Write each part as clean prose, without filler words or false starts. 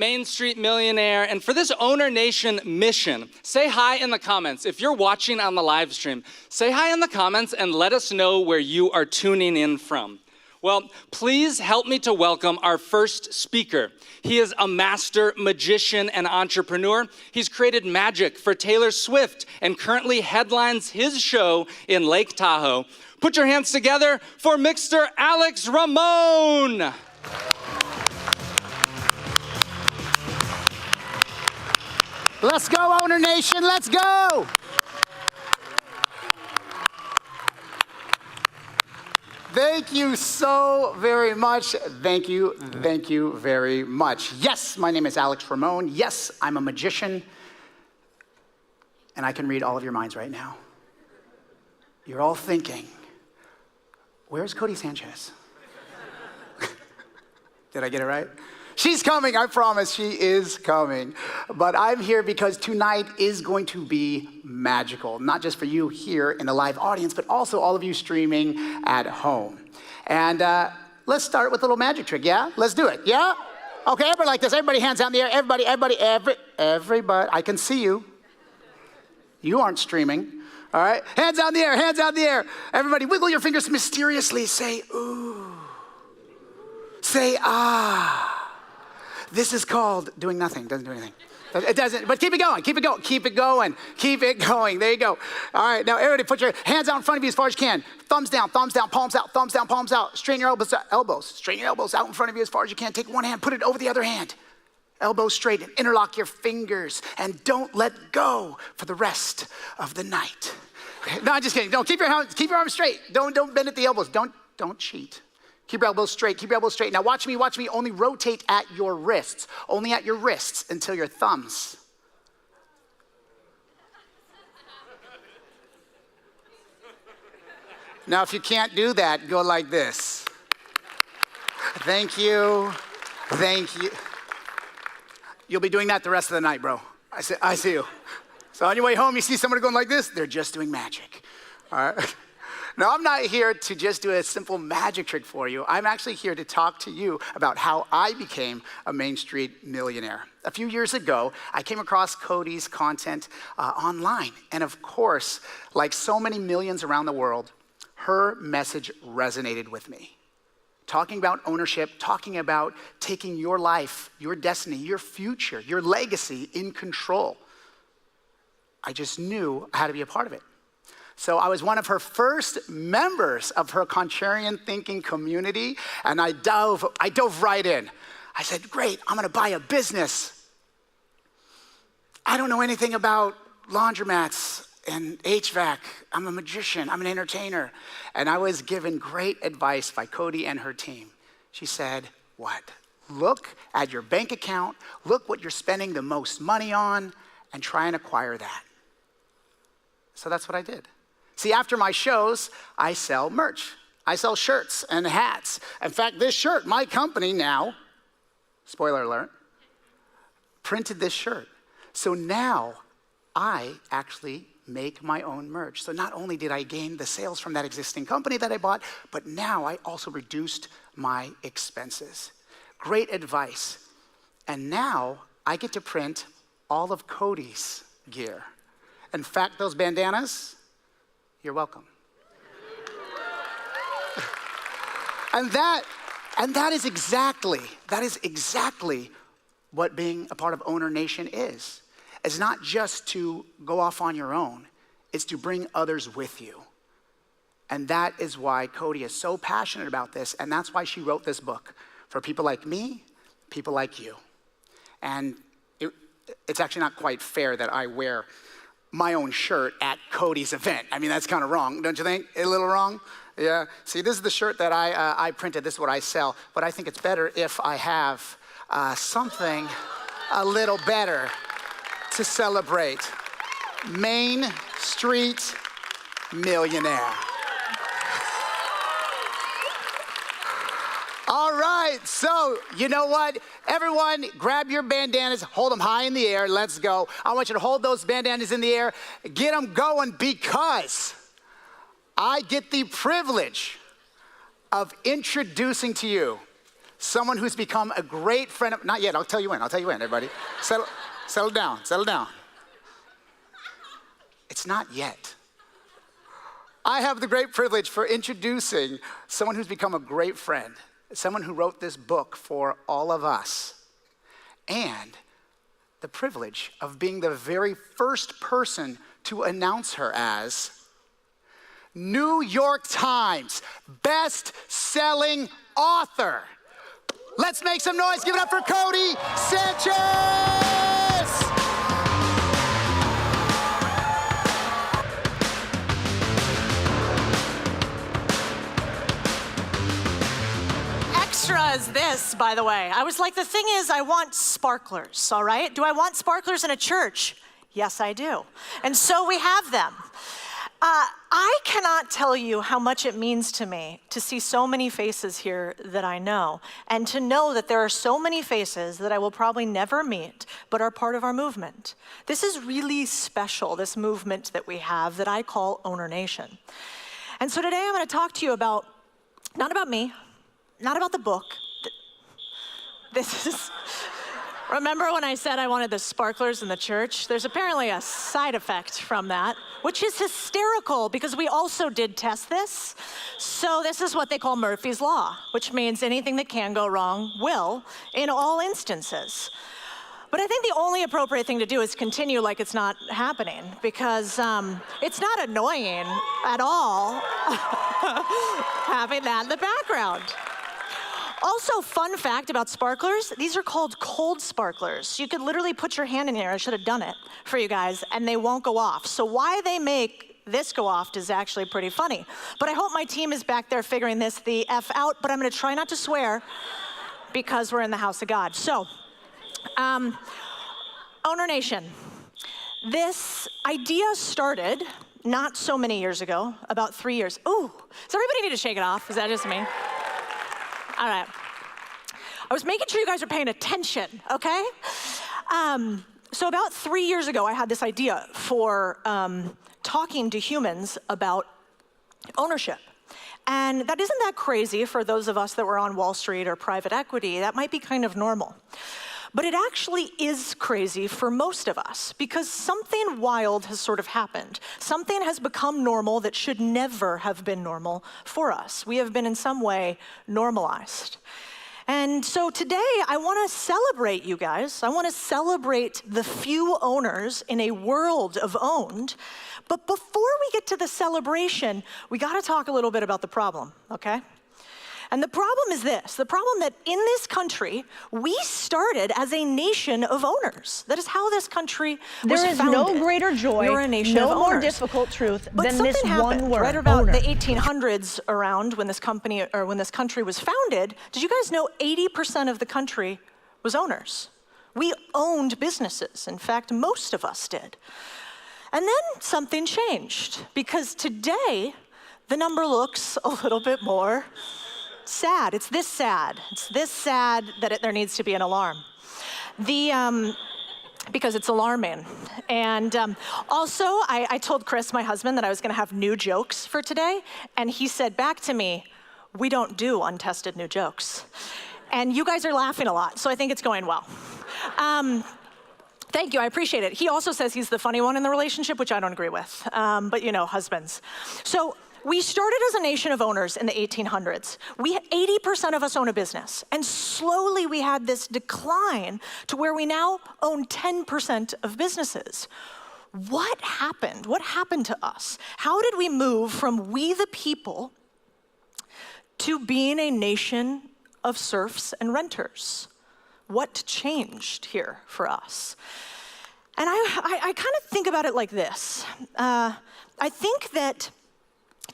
Main Street Millionaire, and for this Owner Nation mission, say hi in the comments. If you're watching on the live stream, say hi in the comments and let us know where you are tuning in from. Well, please help me to welcome our first speaker. He is a master magician and entrepreneur. He's created magic for Taylor Swift and currently headlines his show in Lake Tahoe. Put your hands together for Mr. Alex Ramon. Let's go, Owner Nation, let's go! Thank you so very much. Thank you very much. Yes, my name is Alex Ramon. Yes, I'm a magician. And I can read all of your minds right now. You're all thinking, where's Codie Sanchez? Did I get it right? She's coming, I promise, she is coming. But I'm here because tonight is going to be magical, not just for you here in the live audience, but also all of you streaming at home. And let's start with a little magic trick, yeah? Let's do it, yeah? Okay, everybody like this, everybody hands out in the air, everybody, I can see you. You aren't streaming, all right? Hands out in the air, hands out in the air. Everybody wiggle your fingers mysteriously, say ooh, say ah. This is called doing nothing. Doesn't do anything. It doesn't, but keep it going, keep it going, keep it going, keep it going. There you go. All right, now everybody put your hands out in front of you as far as you can. Thumbs down, palms out, thumbs down, palms out. Straighten your elbows. Straighten your elbows out in front of you as far as you can. Take one hand, put it over the other hand. Elbows straight and interlock your fingers and don't let go for the rest of the night. Okay, no, I'm just kidding. Don't keep your arms straight. Don't bend at the elbows. Don't cheat. Keep your elbows straight, keep your elbows straight. Now watch me, only rotate at your wrists. Only at your wrists until your thumbs. Now if you can't do that, go like this. Thank you. You'll be doing that the rest of the night, bro. I see you. So on your way home, you see somebody going like this, they're just doing magic, all right? Now, I'm not here to just do a simple magic trick for you. I'm actually here to talk to you about how I became a Main Street millionaire. A few years ago, I came across Codie's content online. And of course, like so many millions around the world, her message resonated with me. Talking about ownership, talking about taking your life, your destiny, your future, your legacy in control. I just knew I had to be a part of it. So I was one of her first members of her contrarian thinking community, and I dove right in. I said, great, I'm gonna buy a business. I don't know anything about laundromats and HVAC. I'm a magician, I'm an entertainer. And I was given great advice by Codie and her team. She said, what? Look at your bank account, look what you're spending the most money on, and try and acquire that. So that's what I did. See, after my shows, I sell merch. I sell shirts and hats. In fact, this shirt, my company now, spoiler alert, printed this shirt. So now I actually make my own merch. So not only did I gain the sales from that existing company that I bought, but now I also reduced my expenses. Great advice. And now I get to print all of Codie's gear. In fact, those bandanas, you're welcome. and that is exactly what being a part of Owner Nation is. It's not just to go off on your own, it's to bring others with you. And that is why Codie is so passionate about this, and that's why she wrote this book for people like me, people like you. And it's actually not quite fair that I wear my own shirt at Codie's event. I mean, that's kind of wrong, don't you think? A little wrong? Yeah. See, this is the shirt that I printed. This is what I sell. But I think it's better if I have something a little better to celebrate. Main Street Millionaire. All right, so you know what? Everyone, grab your bandanas, hold them high in the air, let's go. I want you to hold those bandanas in the air, get them going, because I get the privilege of introducing to you someone who's become a great friend of, not yet, I'll tell you when, everybody. Settle down. It's not yet. I have the great privilege for introducing someone who's become a great friend, someone who wrote this book for all of us, and the privilege of being the very first person to announce her as New York Times best-selling author. Let's make some noise. Give it up for Codie Sanchez. Extra is this, by the way. I was like, the thing is, I want sparklers, all right? Do I want sparklers in a church? Yes, I do. And so we have them. I cannot tell you how much it means to me to see so many faces here that I know, and to know that there are so many faces that I will probably never meet, but are part of our movement. This is really special, this movement that we have that I call Owner Nation. And so today I'm going to talk to you about, not about me, not about the book. This is... Remember when I said I wanted the sparklers in the church? There's apparently a side effect from that, which is hysterical because we also did test this. So this is what they call Murphy's Law, which means anything that can go wrong will in all instances. But I think the only appropriate thing to do is continue like it's not happening, because it's not annoying at all having that in the background. Also, fun fact about sparklers, these are called cold sparklers. You could literally put your hand in here, I should have done it for you guys, and they won't go off. So why they make this go off is actually pretty funny. But I hope my team is back there figuring this the F out, but I'm gonna try not to swear because we're in the house of God. So, Owner Nation. This idea started not so many years ago, about 3 years. Ooh, does everybody need to shake it off? Is that just me? All right. I was making sure you guys are paying attention, okay? So about 3 years ago, I had this idea for talking to humans about ownership. And that isn't that crazy for those of us that were on Wall Street or private equity. That might be kind of normal. But it actually is crazy for most of us because something wild has sort of happened. Something has become normal that should never have been normal for us. We have been in some way normalized. And so today I want to celebrate you guys. I want to celebrate the few owners in a world of owned. But before we get to the celebration, we got to talk a little bit about the problem, okay? And the problem is this, the problem that in this country, we started as a nation of owners. That is how this country was founded. There is no greater joy, You're a nation of no more owners. difficult truth But than this happened, one word, right about owner. the 1800s around when this company, or when this country was founded, did you guys know 80% of the country was owners? We owned businesses. In fact, most of us did. And then something changed because today, the number looks a little bit more sad. It's this sad. It's this sad that there needs to be an alarm. Because it's alarming. And also, I told Chris, my husband, that I was gonna have new jokes for today, and he said back to me, we don't do untested new jokes. And you guys are laughing a lot, so I think it's going well. Thank you, I appreciate it. He also says he's the funny one in the relationship, which I don't agree with, but you know, husbands. So, we started as a nation of owners in the 1800s. 80% of us own a business. And slowly we had this decline to where we now own 10% of businesses. What happened? What happened to us? How did we move from we the people to being a nation of serfs and renters? What changed here for us? And I kind of think about it like this. I think that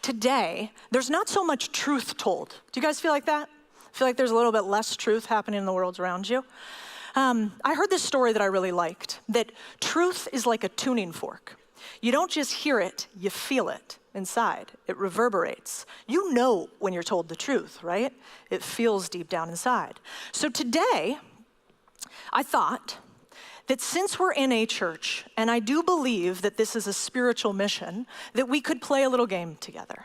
today, there's not so much truth told. Do you guys feel like that? Feel like there's a little bit less truth happening in the world around you? I heard this story that I really liked, that truth is like a tuning fork. You don't just hear it, you feel it inside. It reverberates. You know when you're told the truth, right? It feels deep down inside. So today, I thought that since we're in a church, and I do believe that this is a spiritual mission, that we could play a little game together.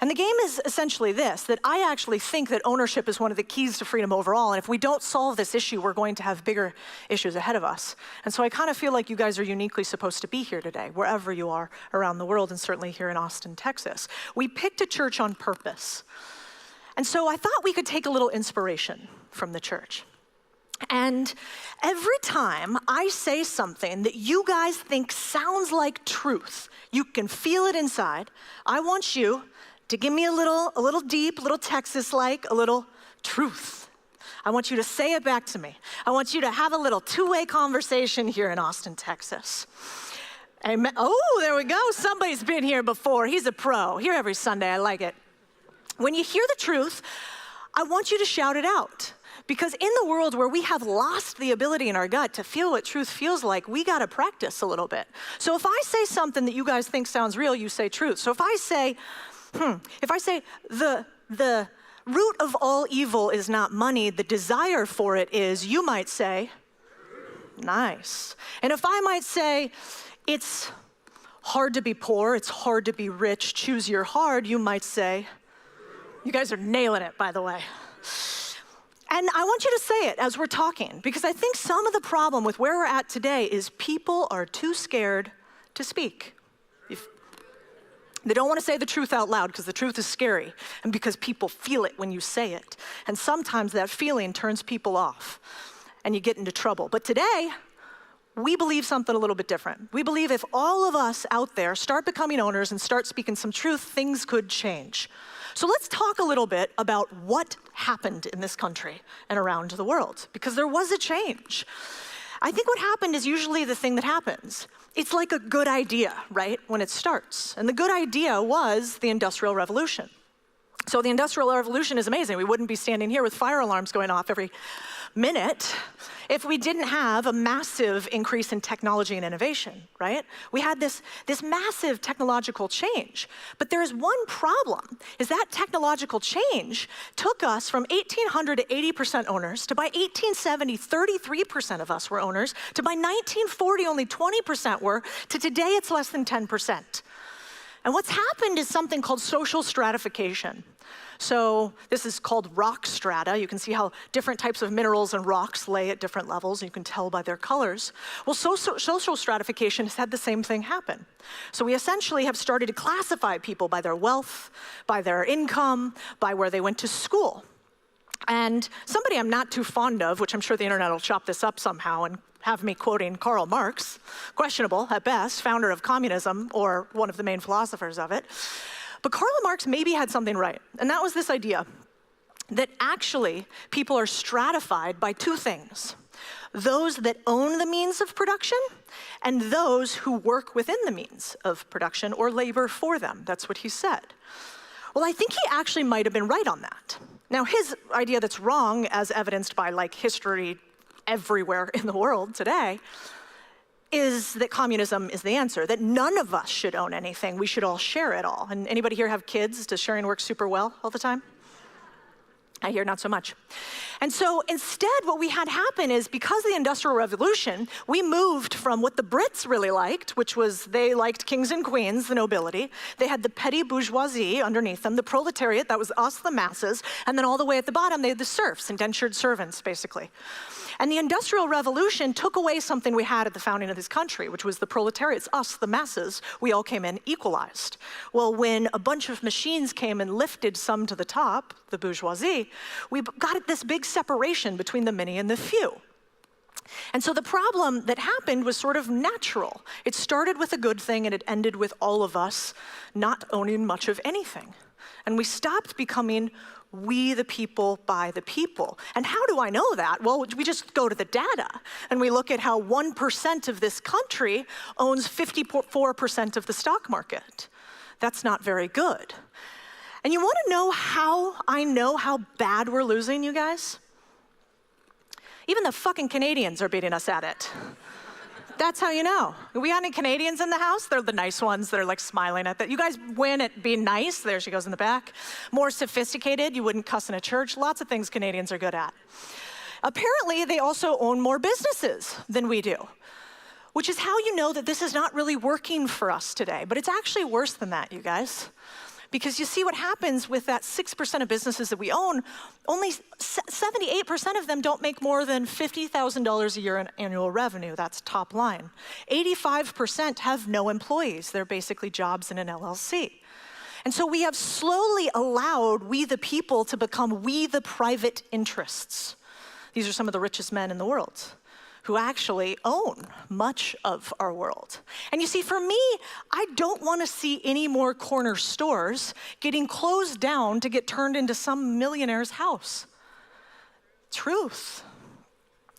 And the game is essentially this, that I actually think that ownership is one of the keys to freedom overall, and if we don't solve this issue, we're going to have bigger issues ahead of us. And so I kind of feel like you guys are uniquely supposed to be here today, wherever you are around the world, and certainly here in Austin, Texas. We picked a church on purpose. And so I thought we could take a little inspiration from the church. And every time I say something that you guys think sounds like truth, you can feel it inside, I want you to give me a little deep, a little Texas-like, a little truth. I want you to say it back to me. I want you to have a little two-way conversation here in Austin, Texas. Amen. Oh, there we go. Somebody's been here before. He's a pro. Here every Sunday. I like it. When you hear the truth, I want you to shout it out. Because in the world where we have lost the ability in our gut to feel what truth feels like, we gotta practice a little bit. So if I say something that you guys think sounds real, you say truth. So if I say the root of all evil is not money, the desire for it is, you might say, nice. And if I might say, it's hard to be poor, it's hard to be rich, choose your hard, you might say, you guys are nailing it, by the way. And I want you to say it as we're talking, because I think some of the problem with where we're at today is people are too scared to speak. They don't want to say the truth out loud because the truth is scary, and because people feel it when you say it. And sometimes that feeling turns people off, and you get into trouble. But today, we believe something a little bit different. We believe if all of us out there start becoming owners and start speaking some truth, things could change. So let's talk a little bit about what happened in this country and around the world, because there was a change. I think what happened is usually the thing that happens. It's like a good idea, right, when it starts. And the good idea was the Industrial Revolution. So the Industrial Revolution is amazing. We wouldn't be standing here with fire alarms going off every minute if we didn't have a massive increase in technology and innovation, right? We had this massive technological change. But there is one problem, is that technological change took us from 1800 to 80% owners, to by 1870, 33% of us were owners, to by 1940, only 20% were, to today it's less than 10%. And what's happened is something called social stratification. So this is called rock strata. You can see how different types of minerals and rocks lay at different levels. You can tell by their colors. Well, social stratification has had the same thing happen. So we essentially have started to classify people by their wealth, by their income, by where they went to school. And somebody I'm not too fond of, which I'm sure the internet will chop this up somehow and have me quoting Karl Marx, questionable at best, founder of communism or one of the main philosophers of it. But Karl Marx maybe had something right, and that was this idea that actually people are stratified by two things: those that own the means of production and those who work within the means of production or labor for them. That's what he said. Well, I think he actually might have been right on that. Now, his idea that's wrong, as evidenced by like history everywhere in the world today, is that communism is the answer, that none of us should own anything. We should all share it all. And anybody here have kids? Does sharing work super well all the time? I hear not so much. And so instead, what we had happen is, because of the Industrial Revolution, we moved from what the Brits really liked, which was they liked kings and queens, the nobility. They had the petty bourgeoisie underneath them, the proletariat, that was us, the masses, and then all the way at the bottom, they had the serfs, indentured servants, basically. And the Industrial Revolution took away something we had at the founding of this country, which was the proletariats, us, the masses. We all came in equalized. Well, when a bunch of machines came and lifted some to the top, the bourgeoisie, we got this big separation between the many and the few. And so the problem that happened was sort of natural. It started with a good thing and it ended with all of us not owning much of anything. And we stopped becoming we the people by the people. And how do I know that? Well, we just go to the data and we look at how 1% of this country owns 54% of the stock market. That's not very good. And you want to know how I know how bad we're losing, you guys? Even the fucking Canadians are beating us at it. That's how you know. We got any Canadians in the house? They're the nice ones that are like smiling at that. You guys win at being nice. There she goes in the back. More sophisticated. You wouldn't cuss in a church. Lots of things Canadians are good at. Apparently, they also own more businesses than we do, which is how you know that this is not really working for us today. But it's actually worse than that, you guys. Because you see what happens with that 6% of businesses that we own, only 78% of them don't make more than $50,000 a year in annual revenue. That's top line. 85% have no employees. They're basically jobs in an LLC. And so we have slowly allowed we the people to become we the private interests. These are some of the richest men in the world who actually own much of our world. And you see, for me, I don't want to see any more corner stores getting closed down to get turned into some millionaire's house. Truth.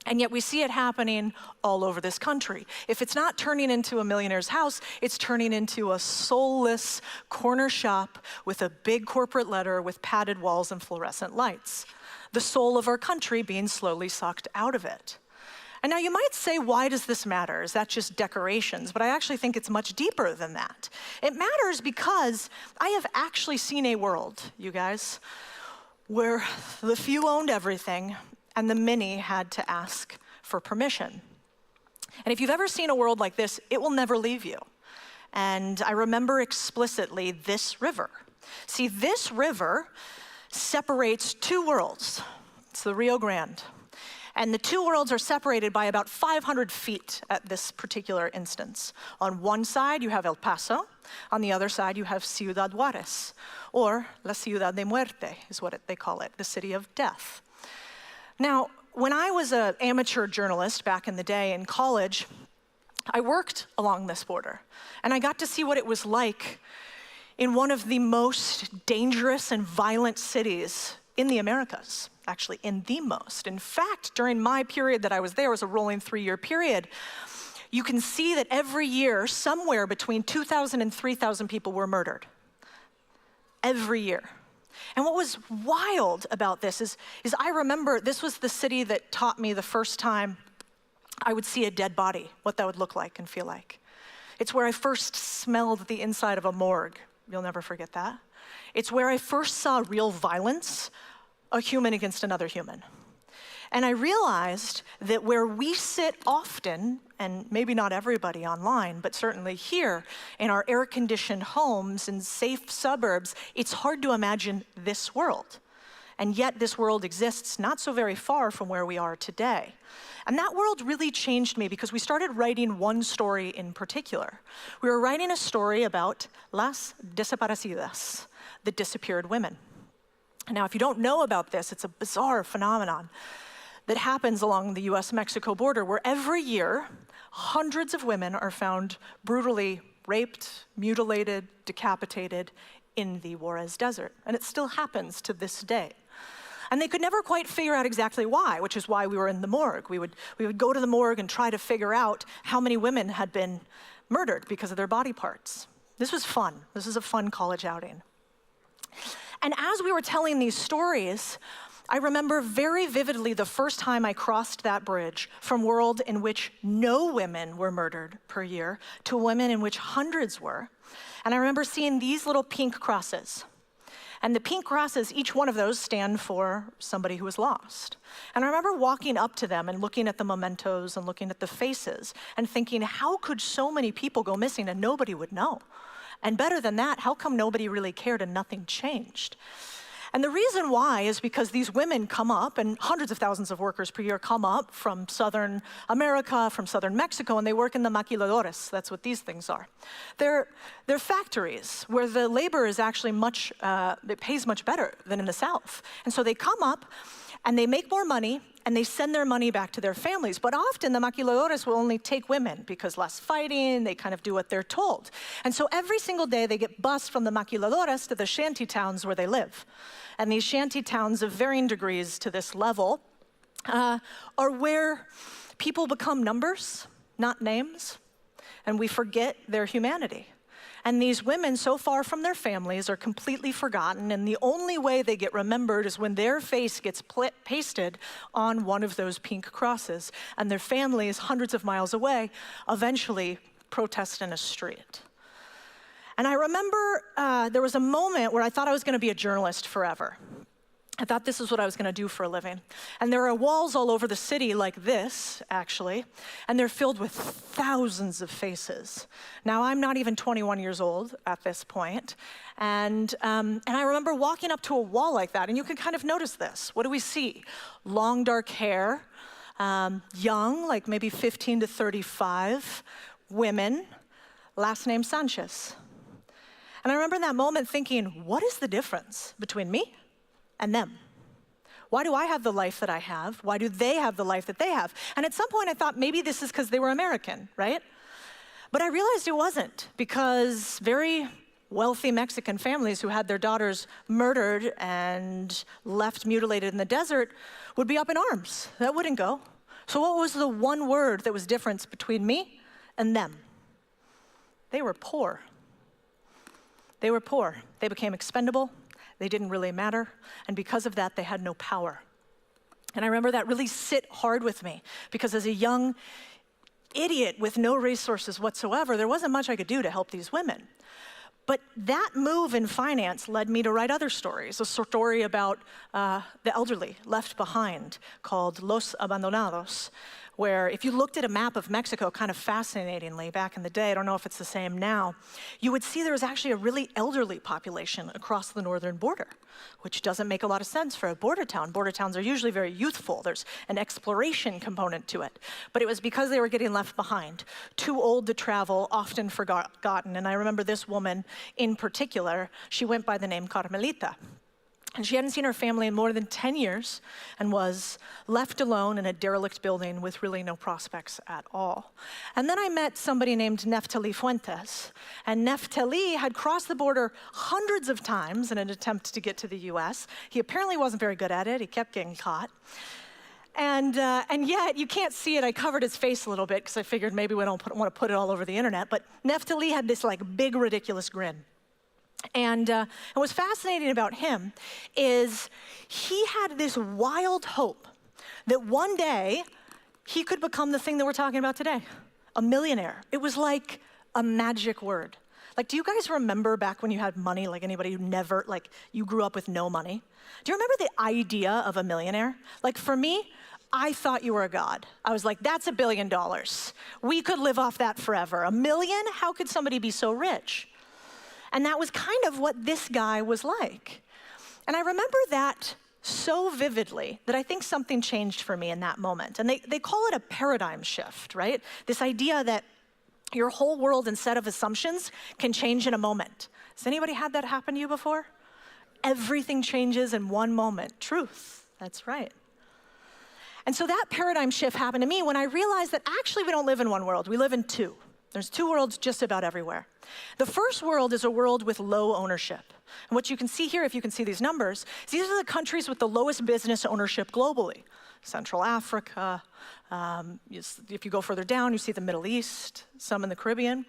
And yet we see it happening all over this country. If it's not turning into a millionaire's house, it's turning into a soulless corner shop with a big corporate letter with padded walls and fluorescent lights. The soul of our country being slowly sucked out of it. And now you might say, why does this matter? Is that just decorations? But I actually think it's much deeper than that. It matters because I have actually seen a world, you guys, where the few owned everything and the many had to ask for permission. And if you've ever seen a world like this, it will never leave you. And I remember explicitly this river. See, this river separates two worlds. It's the Rio Grande. And the two worlds are separated by about 500 feet at this particular instance. On one side, you have El Paso. On the other side, you have Ciudad Juárez, or La Ciudad de Muerte is what they call it, the city of death. Now, when I was an amateur journalist back in the day in college, I worked along this border. And I got to see what it was like in one of the most dangerous and violent cities in the Americas. Actually, in the most. In fact, during my period that I was there, it was a rolling 3-year period, you can see that every year, somewhere between 2,000 and 3,000 people were murdered. Every year. And what was wild about this is I remember this was the city that taught me the first time I would see a dead body, what that would look like and feel like. It's where I first smelled the inside of a morgue. You'll never forget that. It's where I first saw real violence, a human against another human. And I realized that where we sit often, and maybe not everybody online, but certainly here in our air-conditioned homes and safe suburbs, it's hard to imagine this world. And yet this world exists not so very far from where we are today. And that world really changed me because we started writing one story in particular. We were writing a story about las desaparecidas, the disappeared women. Now, if you don't know about this, it's a bizarre phenomenon that happens along the US-Mexico border where every year, hundreds of women are found brutally raped, mutilated, decapitated in the Juarez Desert. And it still happens to this day. And they could never quite figure out exactly why, which is why we were in the morgue. We would go to the morgue and try to figure out how many women had been murdered because of their body parts. This was fun. This is a fun college outing. And as we were telling these stories, I remember very vividly the first time I crossed that bridge from a world in which no women were murdered per year to women in which hundreds were. And I remember seeing these little pink crosses. And the pink crosses, each one of those stand for somebody who was lost. And I remember walking up to them and looking at the mementos and looking at the faces and thinking, how could so many people go missing and nobody would know? And better than that, how come nobody really cared and nothing changed? And the reason why is because these women come up, and hundreds of thousands of workers per year come up from Southern America, from Southern Mexico, and they work in the maquiladores. That's what these things are. They're factories where the labor is actually it pays much better than in the South. And so they come up, and they make more money, and they send their money back to their families. But often the maquiladores will only take women because less fighting, they kind of do what they're told. And so every single day they get bused from the maquiladores to the shanty towns where they live. And these shanty towns of varying degrees to this level are where people become numbers, not names, and we forget their humanity. And these women, so far from their families, are completely forgotten, and the only way they get remembered is when their face gets pasted on one of those pink crosses, and their families, hundreds of miles away, eventually protest in a street. And I remember there was a moment where I thought I was going to be a journalist forever. I thought this is what I was going to do for a living. And there are walls all over the city like this, actually, and they're filled with thousands of faces. Now, I'm not even 21 years old at this point, and I remember walking up to a wall like that, and you can kind of notice this. What do we see? Long, dark hair, young, like maybe 15 to 35, women, last name Sanchez. And I remember in that moment thinking, what is the difference between me and them? Why do I have the life that I have? Why do they have the life that they have? And at some point I thought maybe this is because they were American, right? But I realized it wasn't, because very wealthy Mexican families who had their daughters murdered and left mutilated in the desert would be up in arms. That wouldn't go. So what was the one word that was different between me and them? They were poor. They were poor. They became expendable. They didn't really matter. And because of that, they had no power. And I remember that really sit hard with me, because as a young idiot with no resources whatsoever, there wasn't much I could do to help these women. But that move in finance led me to write other stories, a story about the elderly left behind called Los Abandonados, where if you looked at a map of Mexico, kind of fascinatingly back in the day, I don't know if it's the same now, you would see there was actually a really elderly population across the northern border, which doesn't make a lot of sense for a border town. Border towns are usually very youthful. There's an exploration component to it. But it was because they were getting left behind, too old to travel, often forgotten. And I remember this woman in particular, she went by the name Carmelita. And she hadn't seen her family in more than 10 years and was left alone in a derelict building with really no prospects at all. And then I met somebody named Neftali Fuentes. And Neftali had crossed the border hundreds of times in an attempt to get to the US. He apparently wasn't very good at it. He kept getting caught. And yet, you can't see it. I covered his face a little bit because I figured maybe we don't want to put it all over the internet. But Neftali had this like big, ridiculous grin. And what's fascinating about him is he had this wild hope that one day he could become the thing that we're talking about today, a millionaire. It was like a magic word. Like, do you guys remember back when you had money, like anybody who never, like you grew up with no money? Do you remember the idea of a millionaire? Like for me, I thought you were a god. I was like, that's $1 billion. We could live off that forever. $1 million? How could somebody be so rich? And that was kind of what this guy was like. And I remember that so vividly that I think something changed for me in that moment. And they call it a paradigm shift, right? This idea that your whole world and set of assumptions can change in a moment. Has anybody had that happen to you before? Everything changes in one moment. Truth, that's right. And so that paradigm shift happened to me when I realized that actually we don't live in one world, we live in two. There's two worlds just about everywhere. The first world is a world with low ownership. And what you can see here, if you can see these numbers, is these are the countries with the lowest business ownership globally. Central Africa, if you go further down, you see the Middle East, some in the Caribbean.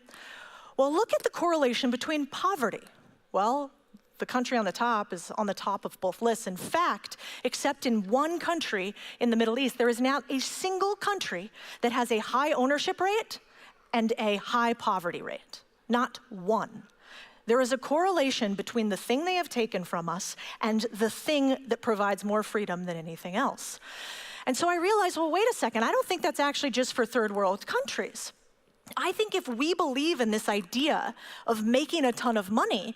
Well, look at the correlation between poverty. Well, the country on the top is on the top of both lists. In fact, except in one country in the Middle East, there is now a single country that has a high ownership rate and a high poverty rate, not one. There is a correlation between the thing they have taken from us and the thing that provides more freedom than anything else. And so I realized, well, wait a second, I don't think that's actually just for third world countries. I think if we believe in this idea of making a ton of money,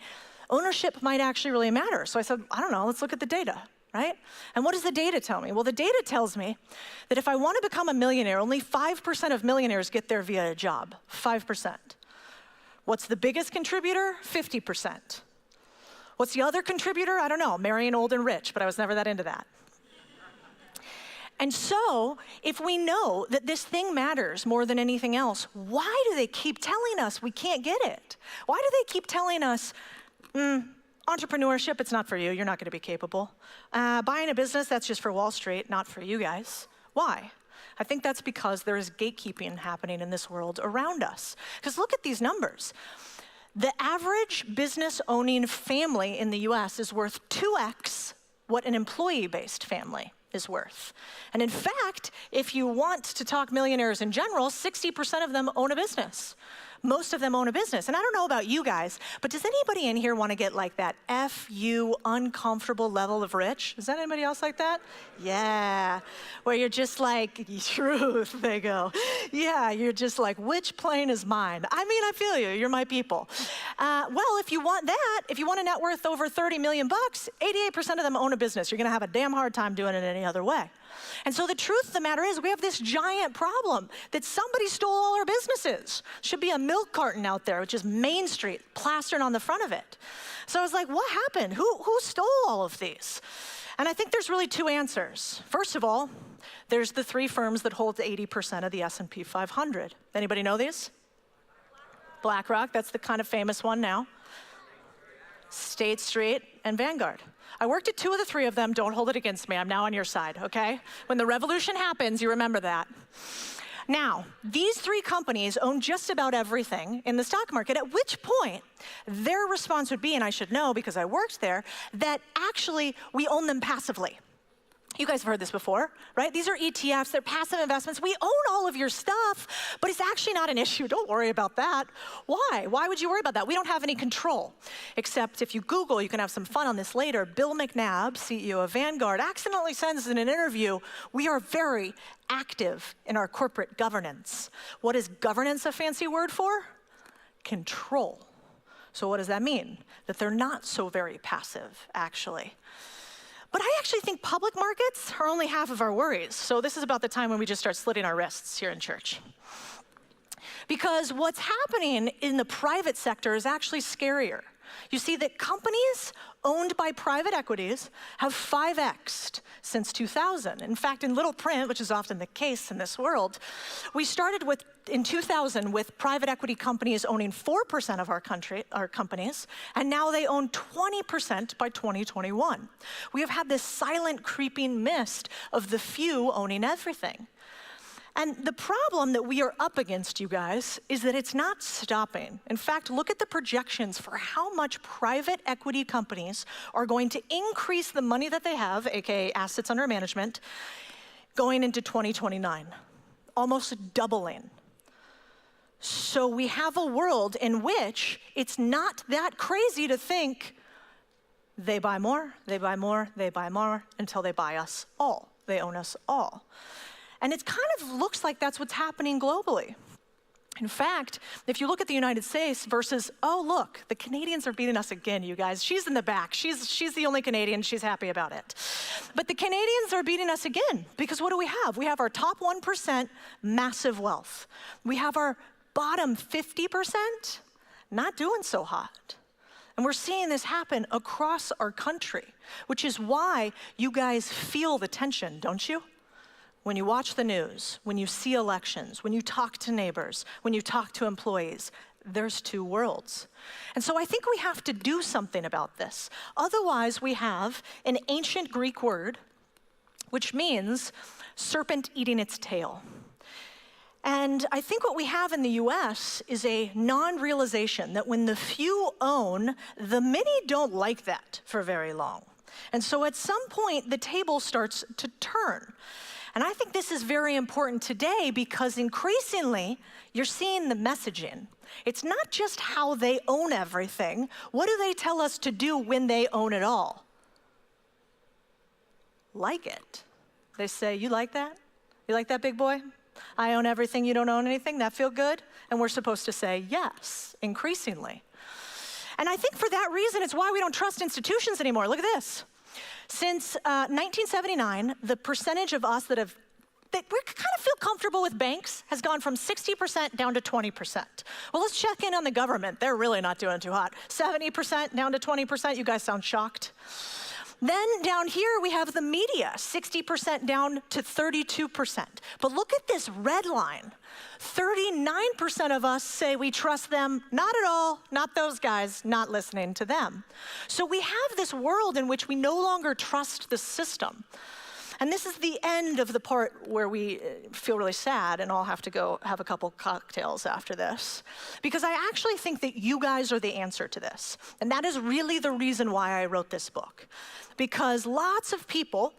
ownership might actually really matter. So I said, I don't know, let's look at the data. Right? And what does the data tell me? Well, the data tells me that if I want to become a millionaire, only 5% of millionaires get there via a job. 5%. What's the biggest contributor? 50%. What's the other contributor? I don't know, marrying old and rich, but I was never that into that. And so, if we know that this thing matters more than anything else, why do they keep telling us we can't get it? Why do they keep telling us, entrepreneurship, it's not for you, you're not gonna be capable. Buying a business, that's just for Wall Street, not for you guys. Why? I think that's because there is gatekeeping happening in this world around us. Because look at these numbers. The average business owning family in the US is worth 2x what an employee-based family is worth. And in fact, if you want to talk millionaires in general, 60% of them own a business. Most of them own a business. And I don't know about you guys, but does anybody in here want to get like that F-U uncomfortable level of rich? Is that anybody else like that? Yeah. Where you're just like, truth, they go. Yeah, you're just like, which plane is mine? I mean, I feel you. You're my people. Well, if you want that, if you want a net worth over 30 million bucks, 88% of them own a business. You're going to have a damn hard time doing it any other way. And so the truth of the matter is we have this giant problem that somebody stole all our businesses. Should be a milk carton out there, which is Main Street, plastered on the front of it. So I was like, what happened? Who stole all of these? And I think there's really two answers. First of all, there's the three firms that hold 80% of the S&P 500. Anybody know these? BlackRock, that's the kind of famous one now. State Street and Vanguard. I worked at two of the three of them. Don't hold it against me. I'm now on your side, okay? When the revolution happens, you remember that. Now, these three companies own just about everything in the stock market, at which point their response would be, and I should know because I worked there, that actually we own them passively. You guys have heard this before, right? These are ETFs, they're passive investments. We own all of your stuff, but it's actually not an issue. Don't worry about that. Why? Why would you worry about that? We don't have any control. Except if you Google, you can have some fun on this later, Bill McNabb, CEO of Vanguard, accidentally says in an interview, we are very active in our corporate governance. What is governance a fancy word for? Control. So what does that mean? That they're not so very passive, actually. But I actually think public markets are only half of our worries. So this is about the time when we just start slitting our wrists here in church. Because what's happening in the private sector is actually scarier. You see that companies owned by private equities have 5x'd since 2000. In fact, in little print, which is often the case in this world, we started in 2000 with private equity companies owning 4% of our companies, and now they own 20% by 2021. We have had this silent creeping mist of the few owning everything. And the problem that we are up against, you guys, is that it's not stopping. In fact, look at the projections for how much private equity companies are going to increase the money that they have, aka assets under management, going into 2029, almost doubling. So we have a world in which it's not that crazy to think they buy more, they buy more, they buy more, until they buy us all. They own us all. And it kind of looks like that's what's happening globally. In fact, if you look at the United States versus, oh, look, the Canadians are beating us again, you guys. She's in the back. She's the only Canadian. She's happy about it. But the Canadians are beating us again because what do we have? We have our top 1%, massive wealth. We have our bottom 50%, not doing so hot. And we're seeing this happen across our country, which is why you guys feel the tension, don't you? When you watch the news, when you see elections, when you talk to neighbors, when you talk to employees, there's two worlds. And so I think we have to do something about this. Otherwise, we have an ancient Greek word, which means serpent eating its tail. And I think what we have in the US is a non-realization that when the few own, the many don't like that for very long. And so at some point, the table starts to turn. And I think this is very important today because increasingly, you're seeing the messaging. It's not just how they own everything. What do they tell us to do when they own it all? Like it. They say, you like that? You like that, big boy? I own everything, you don't own anything? That feel good? And we're supposed to say yes, increasingly. And I think for that reason, it's why we don't trust institutions anymore. Look at this. Since 1979, the percentage of us that we kind of feel comfortable with banks has gone from 60% down to 20%. Well, let's check in on the government. They're really not doing too hot. 70% down to 20%. You guys sound shocked. Then down here, we have the media, 60% down to 32%. But look at this red line. 39% of us say we trust them, not at all, not those guys, not listening to them. So we have this world in which we no longer trust the system. And this is the end of the part where we feel really sad and I'll have to go have a couple cocktails after this. Because I actually think that you guys are the answer to this. And that is really the reason why I wrote this book. Because lots of people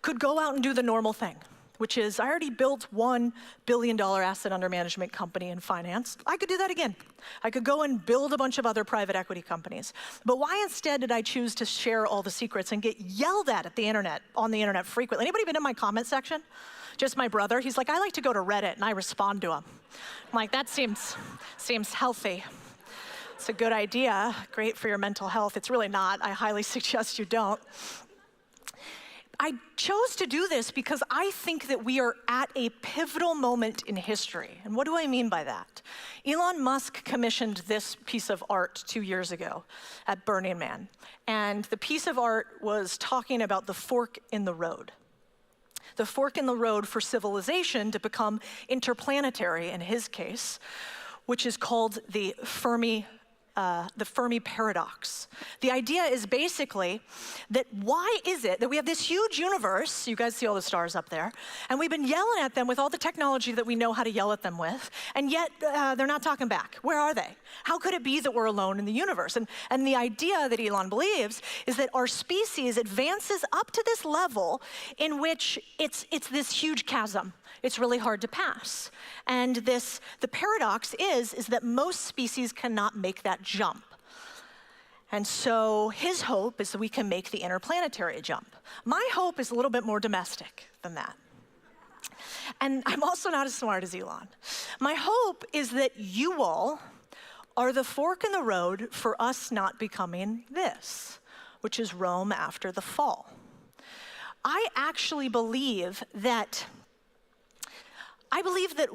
could go out and do the normal thing, which is I already built $1 billion asset under management company in finance. I could do that again. I could go and build a bunch of other private equity companies. But why instead did I choose to share all the secrets and get yelled at on the internet frequently? Anybody been in my comment section? Just my brother. He's like, I like to go to Reddit, and I respond to him. I'm like, that seems healthy. It's a good idea, great for your mental health. It's really not. I highly suggest you don't. I chose to do this because I think that we are at a pivotal moment in history. And what do I mean by that? Elon Musk commissioned this piece of art 2 years ago at Burning Man. And the piece of art was talking about the fork in the road. The fork in the road for civilization to become interplanetary, in his case, which is called the Fermi paradox. The idea is basically that why is it that we have this huge universe, you guys see all the stars up there, and we've been yelling at them with all the technology that we know how to yell at them with, and yet they're not talking back. Where are they? How could it be that we're alone in the universe? And the idea that Elon believes is that our species advances up to this level in which it's this huge chasm. It's really hard to pass. And the paradox is that most species cannot make that jump. And so his hope is that we can make the interplanetary jump. My hope is a little bit more domestic than that. And I'm also not as smart as Elon. My hope is that you all are the fork in the road for us not becoming this, which is Rome after the fall. I actually believe that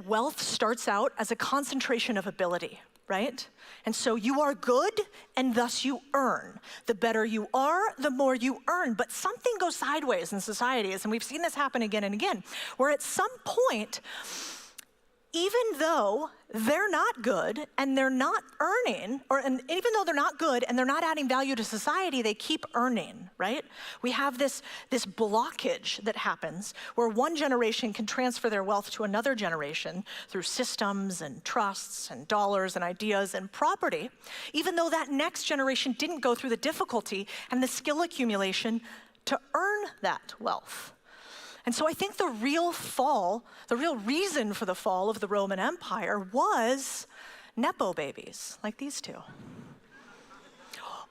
wealth starts out as a concentration of ability, right? And so you are good, and thus you earn. The better you are, the more you earn. But something goes sideways in societies, and we've seen this happen again and again, where at some point, even though they're not good and they're not earning, and even though they're not good and they're not adding value to society, they keep earning, right? We have this blockage that happens where one generation can transfer their wealth to another generation through systems and trusts and dollars and ideas and property, even though that next generation didn't go through the difficulty and the skill accumulation to earn that wealth. And so I think the real reason for the fall of the Roman Empire was Nepo babies, like these two.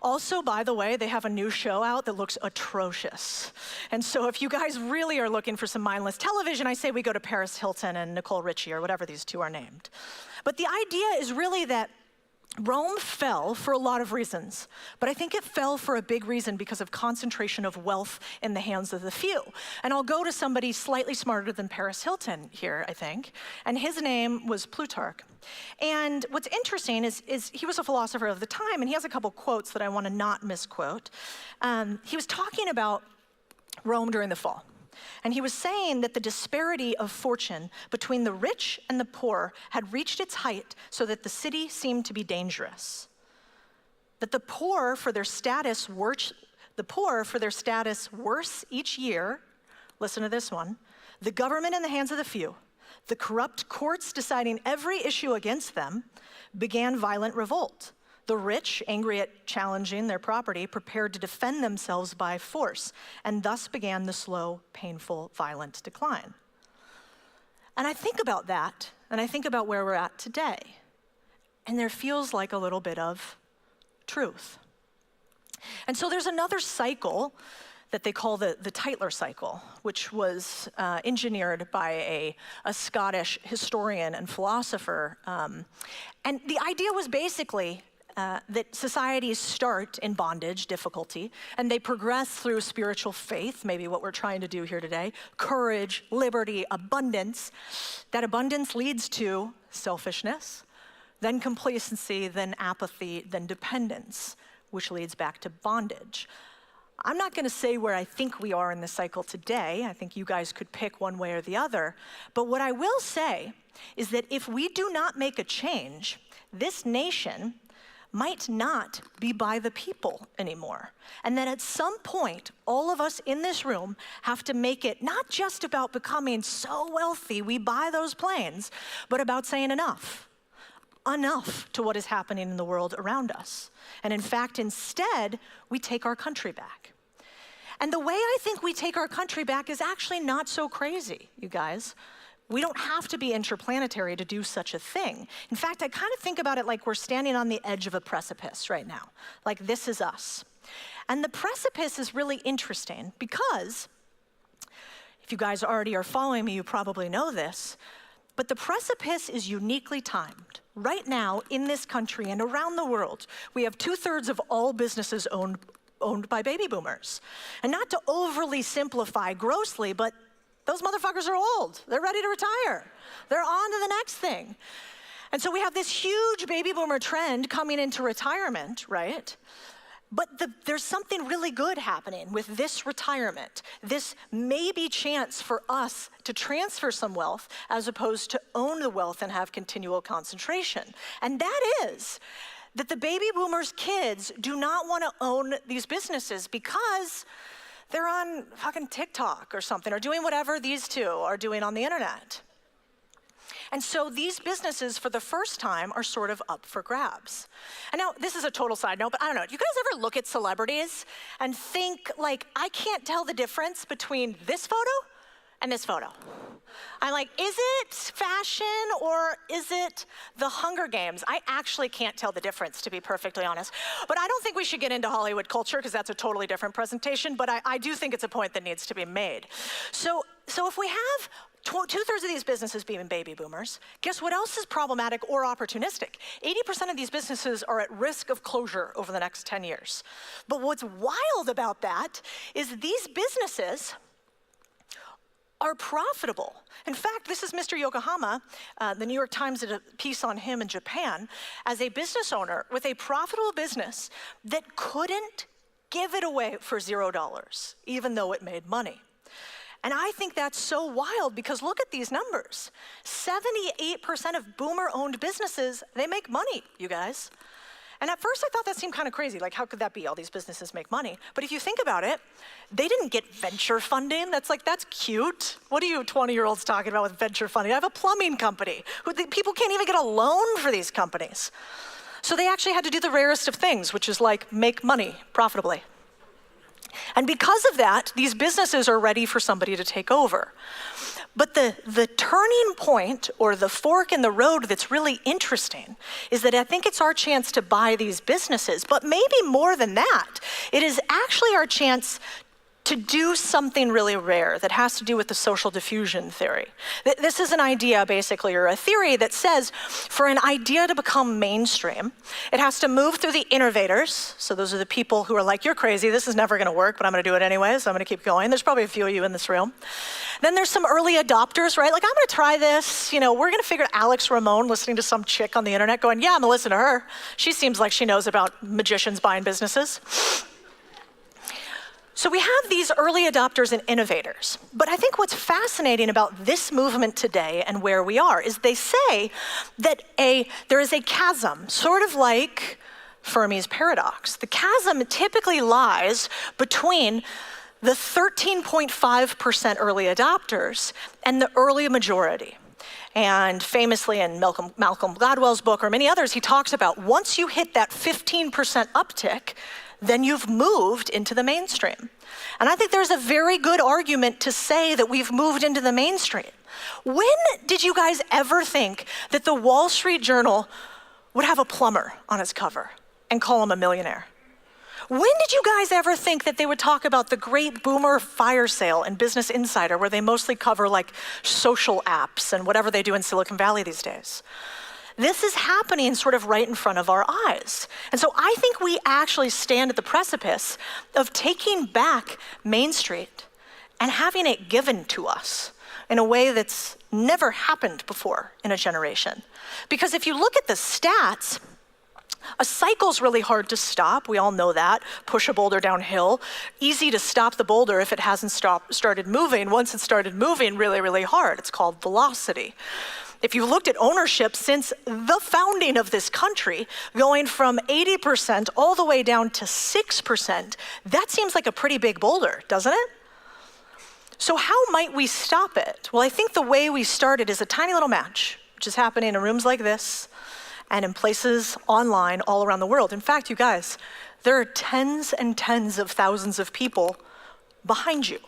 Also, by the way, they have a new show out that looks atrocious. And so if you guys really are looking for some mindless television, I say we go to Paris Hilton and Nicole Richie, or whatever these two are named. But the idea is really that Rome fell for a lot of reasons, but I think it fell for a big reason because of concentration of wealth in the hands of the few. And I'll go to somebody slightly smarter than Paris Hilton here, I think, and his name was Plutarch. And what's interesting is he was a philosopher of the time, and he has a couple quotes that I want to not misquote. He was talking about Rome during the fall. And he was saying that the disparity of fortune between the rich and the poor had reached its height so that the city seemed to be dangerous. That the poor for their status worse each year, listen to this one, the government in the hands of the few, the corrupt courts deciding every issue against them, began violent revolt. The rich, angry at challenging their property, prepared to defend themselves by force, and thus began the slow, painful, violent decline. And I think about that, and I think about where we're at today, and there feels like a little bit of truth. And so there's another cycle that they call the Tytler cycle, which was engineered by a Scottish historian and philosopher. And the idea was basically that societies start in bondage, difficulty, and they progress through spiritual faith, maybe what we're trying to do here today, courage, liberty, abundance. That abundance leads to selfishness, then complacency, then apathy, then dependence, which leads back to bondage. I'm not going to say where I think we are in the cycle today. I think you guys could pick one way or the other. But what I will say is that if we do not make a change, this nation might not be by the people anymore. And that at some point, all of us in this room have to make it not just about becoming so wealthy we buy those planes, but about saying enough to what is happening in the world around us. And in fact, instead, we take our country back. And the way I think we take our country back is actually not so crazy, you guys. We don't have to be interplanetary to do such a thing. In fact, I kind of think about it like we're standing on the edge of a precipice right now. Like this is us. And the precipice is really interesting because, if you guys already are following me, you probably know this, but the precipice is uniquely timed. Right now, in this country and around the world, we have 2/3 of all businesses owned by baby boomers. And not to overly simplify grossly, but those motherfuckers are old. They're ready to retire. They're on to the next thing. And so we have this huge baby boomer trend coming into retirement, right? But there's something really good happening with this retirement, this maybe chance for us to transfer some wealth as opposed to own the wealth and have continual concentration. And that is that the baby boomers' kids do not want to own these businesses because they're on fucking TikTok or something, or doing whatever these two are doing on the internet. And so these businesses, for the first time, are sort of up for grabs. And now, this is a total side note, but I don't know, do you guys ever look at celebrities and think, like, I can't tell the difference between this photo and this photo? I'm like, is it fashion or is it the Hunger Games? I actually can't tell the difference, to be perfectly honest. But I don't think we should get into Hollywood culture because that's a totally different presentation, but I do think it's a point that needs to be made. So if we have 2/3 of these businesses being baby boomers, guess what else is problematic or opportunistic? 80% of these businesses are at risk of closure over the next 10 years. But what's wild about that is these businesses are profitable. In fact, this is Mr. Yokohama. The New York Times did a piece on him in Japan as a business owner with a profitable business that couldn't give it away for $0, even though it made money. And I think that's so wild because look at these numbers. 78% of boomer-owned businesses, they make money, you guys. And at first I thought that seemed kind of crazy, like how could that be? All these businesses make money. But if you think about it, they didn't get venture funding. That's cute. What are you 20-year-olds talking about with venture funding? I have a plumbing company. People can't even get a loan for these companies. So they actually had to do the rarest of things, which is like make money profitably. And because of that, these businesses are ready for somebody to take over. But the turning point or the fork in the road that's really interesting is that I think it's our chance to buy these businesses, but maybe more than that, it is actually our chance to do something really rare that has to do with the social diffusion theory. This is an idea, basically, or a theory that says for an idea to become mainstream, it has to move through the innovators. So those are the people who are like, you're crazy, this is never gonna work, but I'm gonna do it anyway, so I'm gonna keep going. There's probably a few of you in this room. Then there's some early adopters, right? Like, I'm gonna try this. We're gonna figure Alex Ramon listening to some chick on the internet going, yeah, I'm gonna listen to her. She seems like she knows about magicians buying businesses. So we have these early adopters and innovators. But I think what's fascinating about this movement today and where we are is they say that there is a chasm, sort of like Fermi's paradox. The chasm typically lies between the 13.5% early adopters and the early majority. And famously in Malcolm Gladwell's book or many others, he talks about once you hit that 15% uptick, then you've moved into the mainstream. And I think there's a very good argument to say that we've moved into the mainstream. When did you guys ever think that the Wall Street Journal would have a plumber on its cover and call him a millionaire? When did you guys ever think that they would talk about the great boomer fire sale in Business Insider, where they mostly cover like social apps and whatever they do in Silicon Valley these days? This is happening sort of right in front of our eyes. And so I think we actually stand at the precipice of taking back Main Street and having it given to us in a way that's never happened before in a generation. Because if you look at the stats, a cycle's really hard to stop. We all know that. Push a boulder downhill. Easy to stop the boulder if it hasn't started moving. Once it started moving, really, really hard. It's called velocity. If you looked at ownership since the founding of this country, going from 80% all the way down to 6%, that seems like a pretty big boulder, doesn't it? So how might we stop it? Well, I think the way we started is a tiny little match, which is happening in rooms like this and in places online all around the world. In fact, you guys, there are tens and tens of thousands of people behind you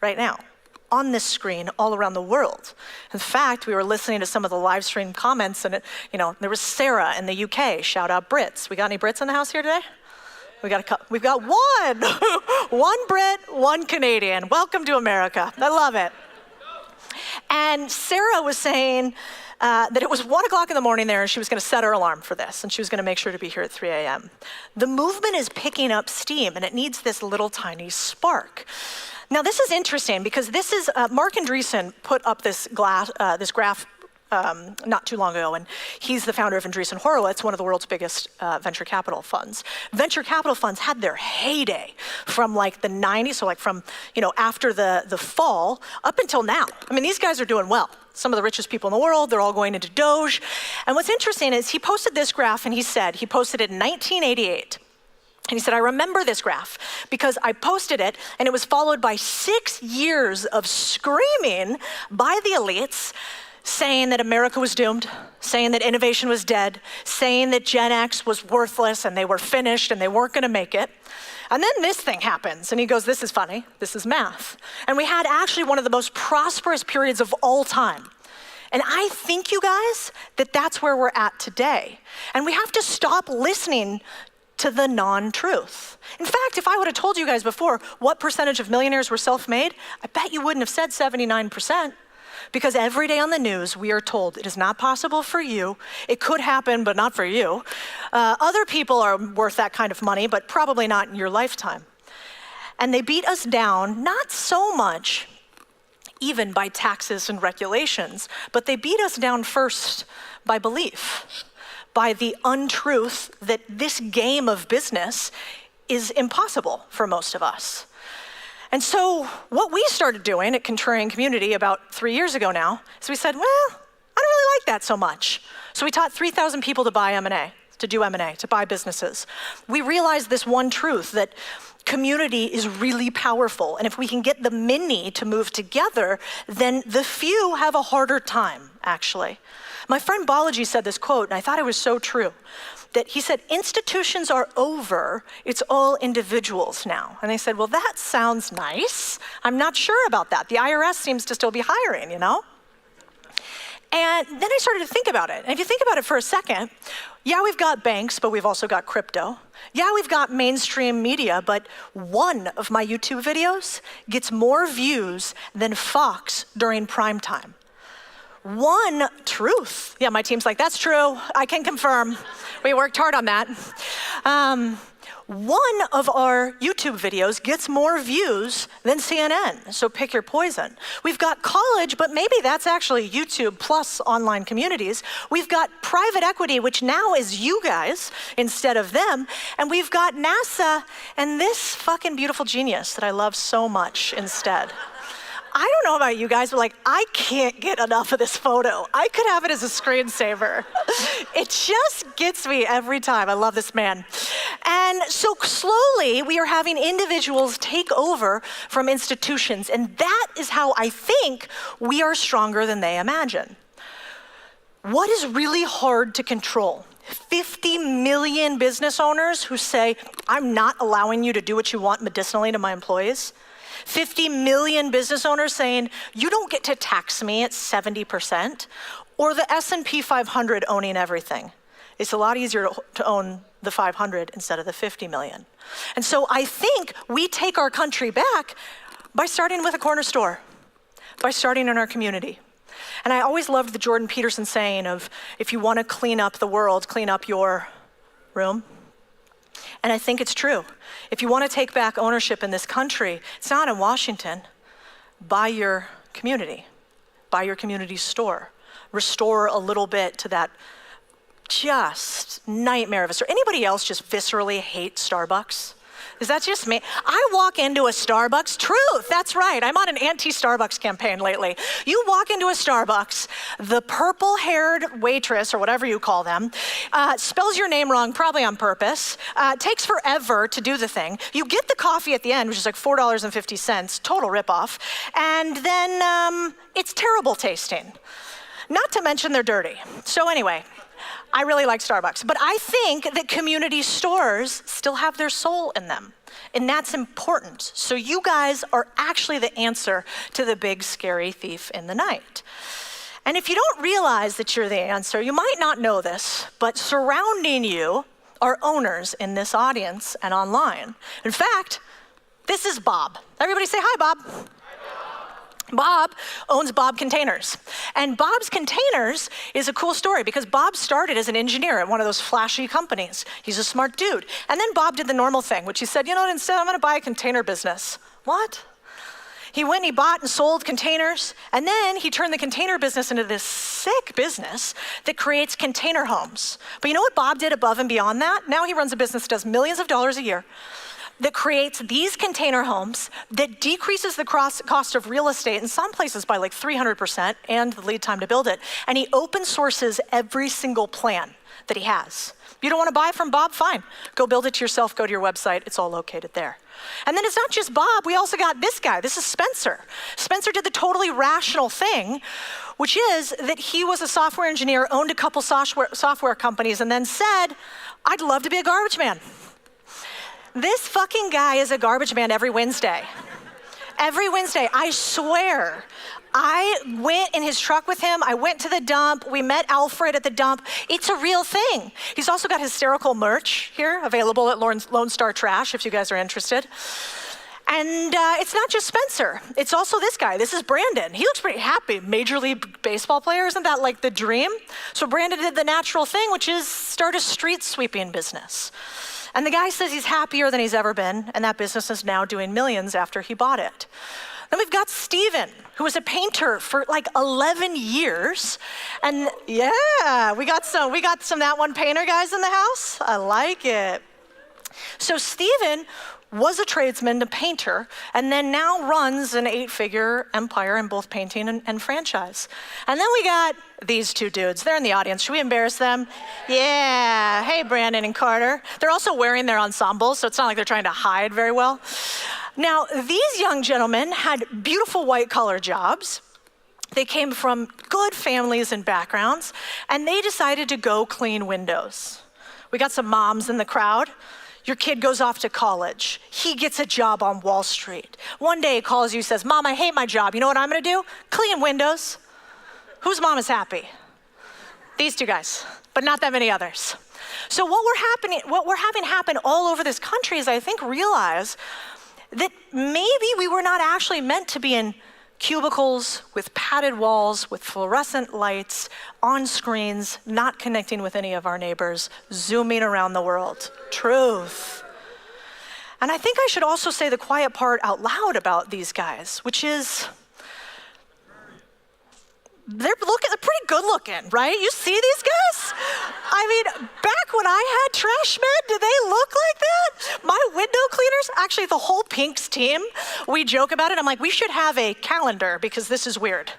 right now, on this screen all around the world. In fact, we were listening to some of the live stream comments, and there was Sarah in the UK. Shout out Brits. We got any Brits in the house here today? We've got one. One Brit, one Canadian. Welcome to America. I love it. And Sarah was saying that it was 1 o'clock in the morning there, and she was going to set her alarm for this, and she was going to make sure to be here at 3 a.m. The movement is picking up steam, and it needs this little tiny spark. Now, this is interesting because this is, Mark Andreessen put up this graph not too long ago, and he's the founder of Andreessen Horowitz, one of the world's biggest venture capital funds. Venture capital funds had their heyday from like the 90s, so like from, after the fall up until now. I mean, these guys are doing well. Some of the richest people in the world, they're all going into Doge. And what's interesting is he posted this graph, and he posted it in 1988. And he said, I remember this graph because I posted it, and it was followed by 6 years of screaming by the elites, saying that America was doomed, saying that innovation was dead, saying that Gen X was worthless and they were finished and they weren't gonna make it. And then this thing happens, and he goes, this is funny, this is math. And we had actually one of the most prosperous periods of all time. And I think, you guys, that that's where we're at today. And we have to stop listening to the non-truth. In fact, if I would have told you guys before what percentage of millionaires were self-made, I bet you wouldn't have said 79%. Because every day on the news, we are told it is not possible for you. It could happen, but not for you. Other people are worth that kind of money, but probably not in your lifetime. And they beat us down, not so much even by taxes and regulations, but they beat us down first by belief, by the untruth that this game of business is impossible for most of us. And so what we started doing at Contrarian Community about 3 years ago now is we said, well, I don't really like that so much. So we taught 3,000 people to buy M&A, to do M&A, to buy businesses. We realized this one truth, that community is really powerful. And if we can get the many to move together, then the few have a harder time, actually. My friend Balaji said this quote, and I thought it was so true, that he said, institutions are over, it's all individuals now. And they said, well, that sounds nice. I'm not sure about that. The IRS seems to still be hiring, And then I started to think about it. And if you think about it for a second, yeah, we've got banks, but we've also got crypto. Yeah, we've got mainstream media, but one of my YouTube videos gets more views than Fox during prime time. One truth. Yeah, my team's like, that's true. I can confirm. We worked hard on that. One of our YouTube videos gets more views than CNN, so pick your poison. We've got college, but maybe that's actually YouTube plus online communities. We've got private equity, which now is you guys instead of them. And we've got NASA and this fucking beautiful genius that I love so much instead. I don't know about you guys, but I can't get enough of this photo. I could have it as a screensaver. It just gets me every time. I love this man. And so slowly we are having individuals take over from institutions, and that is how I think we are stronger than they imagine. What is really hard to control? 50 million business owners who say, I'm not allowing you to do what you want medicinally to my employees. 50 million business owners saying, you don't get to tax me at 70%, or the S&P 500 owning everything. It's a lot easier to own the 500 instead of the 50 million. And so I think we take our country back by starting with a corner store, by starting in our community. And I always loved the Jordan Peterson saying of, if you want to clean up the world, clean up your room. And I think it's true. If you want to take back ownership in this country, it's not in Washington. Buy your community. Buy your community store. Restore a little bit to that just nightmare of a store. Anybody else just viscerally hate Starbucks? Is that just me? I walk into a Starbucks, truth, that's right. I'm on an anti-Starbucks campaign lately. You walk into a Starbucks, the purple-haired waitress, or whatever you call them, spells your name wrong, probably on purpose, takes forever to do the thing. You get the coffee at the end, which is like $4.50, total ripoff, and then it's terrible tasting. Not to mention they're dirty. So anyway, I really like Starbucks, but I think that community stores still have their soul in them. And that's important. So you guys are actually the answer to the big scary thief in the night. And if you don't realize that you're the answer, you might not know this, but surrounding you are owners in this audience and online. In fact, this is Bob. Everybody say hi, Bob. Bob owns Bob Containers. And Bob's Containers is a cool story because Bob started as an engineer at one of those flashy companies. He's a smart dude. And then Bob did the normal thing, which he said, you know what, instead I'm gonna buy a container business. What? He went and he bought and sold containers, and then he turned the container business into this sick business that creates container homes. But you know what Bob did above and beyond that? Now he runs a business that does millions of dollars a year that creates these container homes that decreases the cost of real estate in some places by like 300% and the lead time to build it. And he open sources every single plan that he has. You don't want to buy from Bob? Fine. Go build it yourself, go to your website. It's all located there. And then it's not just Bob, we also got this guy. This is Spencer. Spencer did the totally rational thing, which is that he was a software engineer, owned a couple software companies, and then said, I'd love to be a garbage man. This fucking guy is a garbage man every Wednesday. Every Wednesday, I swear. I went in his truck with him. I went to the dump. We met Alfred at the dump. It's a real thing. He's also got hysterical merch here available at Lone Star Trash if you guys are interested. And it's not just Spencer. It's also this guy. This is Brandon. He looks pretty happy. Major League Baseball player. Isn't that like the dream? So Brandon did the natural thing, which is start a street sweeping business. And the guy says he's happier than he's ever been, and that business is now doing millions after he bought it. Then we've got Steven, who was a painter for like 11 years. And yeah, we got some that one painter guys in the house. I like it. So Steven was a tradesman, a painter, and then now runs an 8-figure empire in both painting and franchise. And then we got these two dudes. They're in the audience. Should we embarrass them? Yeah. Hey, Brandon and Carter. They're also wearing their ensembles, so it's not like they're trying to hide very well. Now, these young gentlemen had beautiful white-collar jobs. They came from good families and backgrounds, and they decided to go clean windows. We got some moms in the crowd. Your kid goes off to college. He gets a job on Wall Street. One day he calls you, says, Mom, I hate my job. You know what I'm gonna do? Clean windows. Whose mom is happy? These two guys, but not that many others. So what we're having happen all over this country is I think realize that maybe we were not actually meant to be in cubicles with padded walls, with fluorescent lights, on screens, not connecting with any of our neighbors, zooming around the world. Truth. And I think I should also say the quiet part out loud about these guys, which is, they're pretty good looking, right? You see these guys? I mean, back when I had trash men, did they look like that? My window cleaners, actually the whole Pinks team, we joke about it. I'm like, we should have a calendar because this is weird.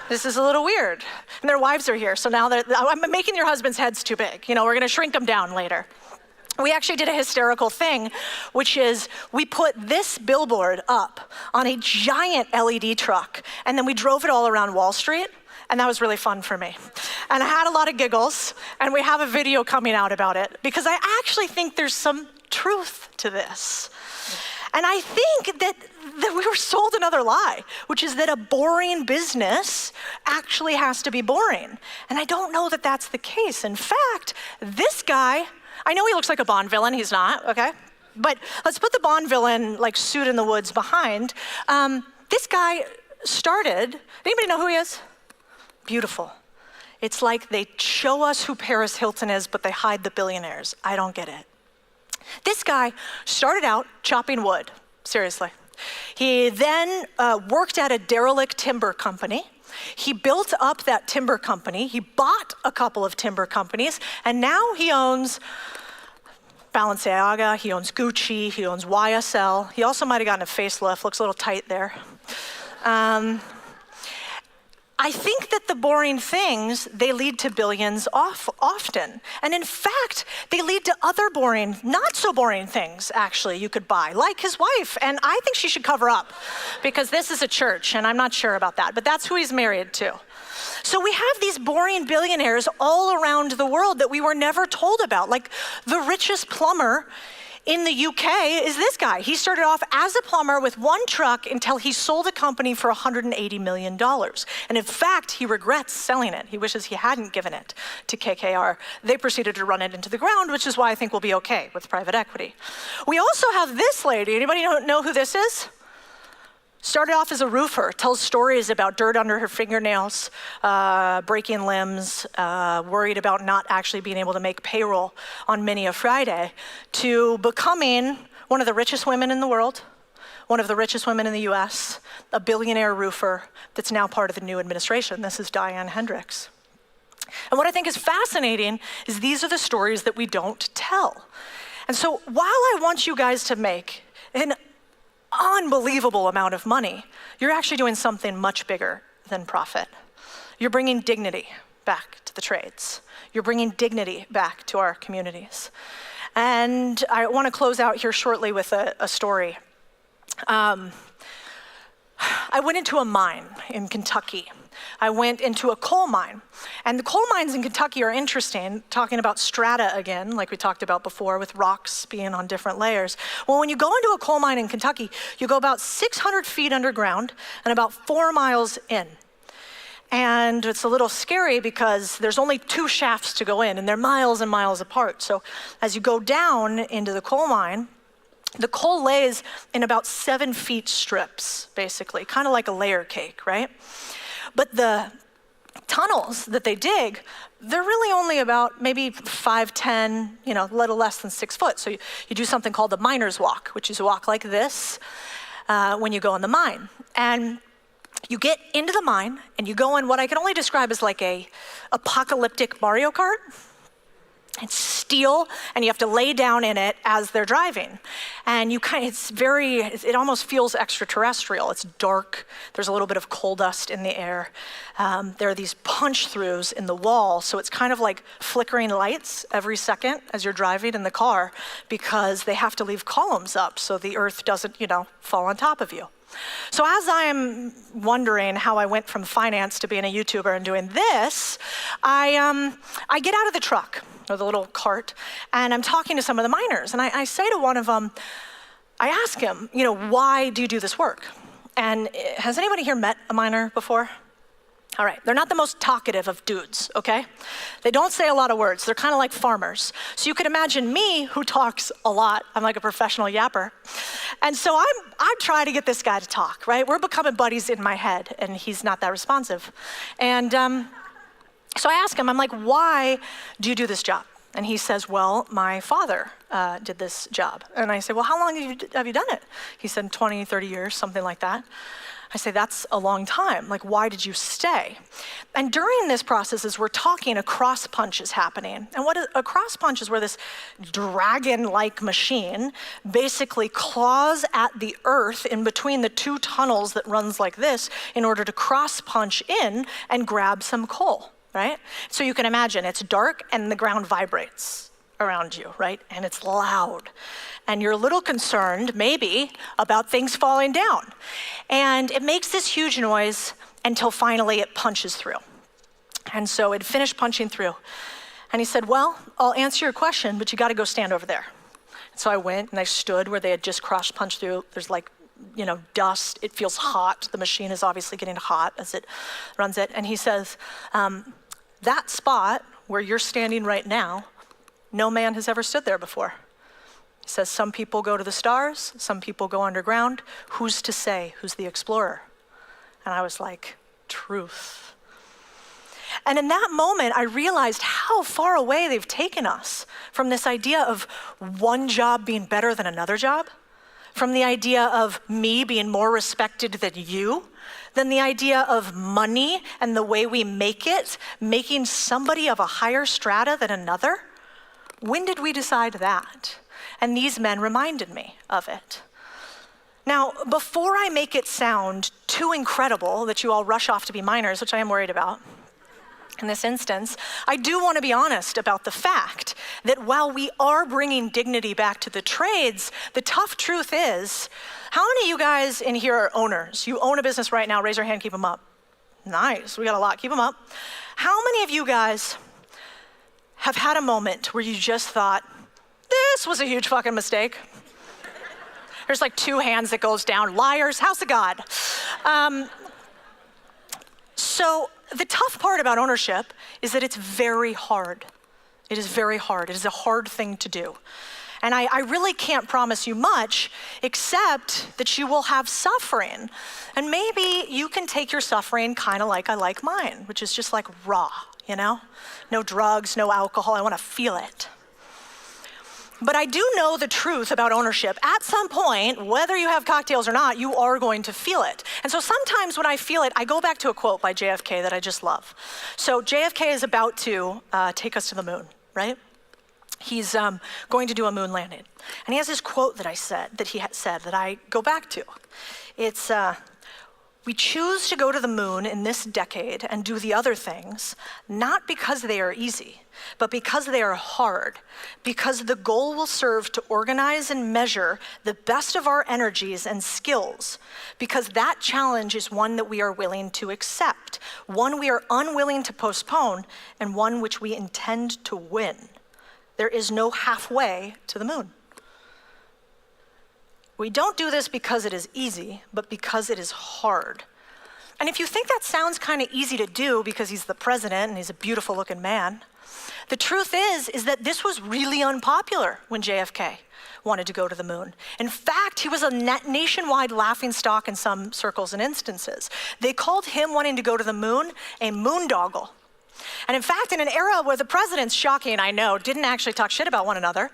This is a little weird. And their wives are here, so now I'm making your husband's heads too big. You know, we're gonna shrink them down later. We actually did a hysterical thing, which is we put this billboard up on a giant LED truck, and then we drove it all around Wall Street, and that was really fun for me. And I had a lot of giggles, and we have a video coming out about it, because I actually think there's some truth to this. And I think that we were sold another lie, which is that a boring business actually has to be boring. And I don't know that that's the case. In fact, this guy, I know he looks like a Bond villain, he's not, okay? But let's put the Bond villain like suit in the woods behind. This guy started, anybody know who he is? Beautiful. It's like they show us who Paris Hilton is, but they hide the billionaires. I don't get it. This guy started out chopping wood, seriously. He then worked at a derelict timber company. He built up that timber company. He bought a couple of timber companies, and now he owns Balenciaga, he owns Gucci, he owns YSL. He also might have gotten a facelift, looks a little tight there. I think that the boring things, they lead to billions often. And in fact, they lead to other boring, not so boring things, actually, you could buy, like his wife. And I think she should cover up, because this is a church, and I'm not sure about that, but that's who he's married to. So we have these boring billionaires all around the world that we were never told about. Like the richest plumber in the UK is this guy. He started off as a plumber with one truck until he sold a company for $180 million. And in fact, he regrets selling it. He wishes he hadn't given it to KKR. They proceeded to run it into the ground, which is why I think we'll be okay with private equity. We also have this lady. Anybody know who this is? Started off as a roofer, tells stories about dirt under her fingernails, breaking limbs, worried about not actually being able to make payroll on many a Friday, to becoming one of the richest women in the world, one of the richest women in the US, a billionaire roofer that's now part of the new administration. This is Diane Hendricks. And what I think is fascinating is these are the stories that we don't tell. And so while I want you guys to make an unbelievable amount of money, you're actually doing something much bigger than profit. You're bringing dignity back to the trades. You're bringing dignity back to our communities. And I want to close out here shortly with a story. I went into a mine in Kentucky. I went into a coal mine. And the coal mines in Kentucky are interesting, talking about strata again, like we talked about before, with rocks being on different layers. Well, when you go into a coal mine in Kentucky, you go about 600 feet underground and about 4 miles in. And it's a little scary because there's only 2 shafts to go in, and they're miles and miles apart. So as you go down into the coal mine, the coal lays in about 7 feet strips, basically, kind of like a layer cake, right? But the tunnels that they dig, they're really only about maybe 5'10", a little less than 6 foot. So you do something called the miner's walk, which is a walk like this when you go in the mine. And you get into the mine and you go in what I can only describe as like a apocalyptic Mario Kart. It's steel, and you have to lay down in it as they're driving. And it almost feels extraterrestrial. It's dark. There's a little bit of coal dust in the air. There are these punch throughs in the wall, so it's kind of like flickering lights every second as you're driving in the car, because they have to leave columns up so the earth doesn't, fall on top of you. So as I am wondering how I went from finance to being a YouTuber and doing this, I get out of the truck, or the little cart, and I'm talking to some of the miners. And I say to one of them, I ask him, why do you do this work? And has anybody here met a miner before? All right, they're not the most talkative of dudes, okay? They don't say a lot of words. They're kind of like farmers. So you could imagine me, who talks a lot. I'm like a professional yapper. And so I try to get this guy to talk, right? We're becoming buddies in my head, and he's not that responsive. And so I ask him, I'm like, why do you do this job? And he says, well, my father did this job. And I say, well, how long have you done it? He said 20, 30 years, something like that. I say, that's a long time. Like, why did you stay? And during this process, as we're talking, a cross punch is happening. And a cross punch is where this dragon-like machine basically claws at the earth in between the 2 tunnels that runs like this in order to cross punch in and grab some coal, right? So you can imagine it's dark and the ground vibrates around you, right? And it's loud. And you're a little concerned, maybe, about things falling down. And it makes this huge noise until finally it punches through. And so it finished punching through. And he said, well, I'll answer your question, but you got to go stand over there. So I went and I stood where they had just cross punched through. There's dust. It feels hot. The machine is obviously getting hot as it runs it. And he says, that spot where you're standing right now, no man has ever stood there before. He says, some people go to the stars, some people go underground. Who's to say who's the explorer? And I was like, truth. And in that moment, I realized how far away they've taken us from this idea of one job being better than another job, from the idea of me being more respected than you, than the idea of money and the way we make it, making somebody of a higher strata than another. When did we decide that? And these men reminded me of it. Now, before I make it sound too incredible that you all rush off to be miners, which I am worried about in this instance, I do want to be honest about the fact that while we are bringing dignity back to the trades, the tough truth is, how many of you guys in here are owners? You own a business right now, raise your hand, keep them up. Nice, we got a lot, keep them up. How many of you guys have had a moment where you just thought, this was a huge fucking mistake. There's like 2 hands that goes down. Liars, house of God. So the tough part about ownership is that it's very hard. It is very hard. It is a hard thing to do. And I really can't promise you much except that you will have suffering. And maybe you can take your suffering kind of like I like mine, which is just like raw, you know? No drugs, no alcohol. I want to feel it. But I do know the truth about ownership. At some point, whether you have cocktails or not, you are going to feel it. And so sometimes when I feel it, I go back to a quote by JFK that I just love. So JFK is about to take us to the moon, right? He's going to do a moon landing. And he has this quote that he said that I go back to. It's, we choose to go to the moon in this decade and do the other things, not because they are easy, but because they are hard, because the goal will serve to organize and measure the best of our energies and skills, because that challenge is one that we are willing to accept, one we are unwilling to postpone, and one which we intend to win. There is no halfway to the moon. We don't do this because it is easy, but because it is hard. And if you think that sounds kind of easy to do because he's the president and he's a beautiful looking man, the truth is that this was really unpopular when JFK wanted to go to the moon. In fact, he was a nationwide laughingstock in some circles and instances. They called him wanting to go to the moon a moondoggle. And in fact, in an era where the presidents, shocking I know, didn't actually talk shit about one another,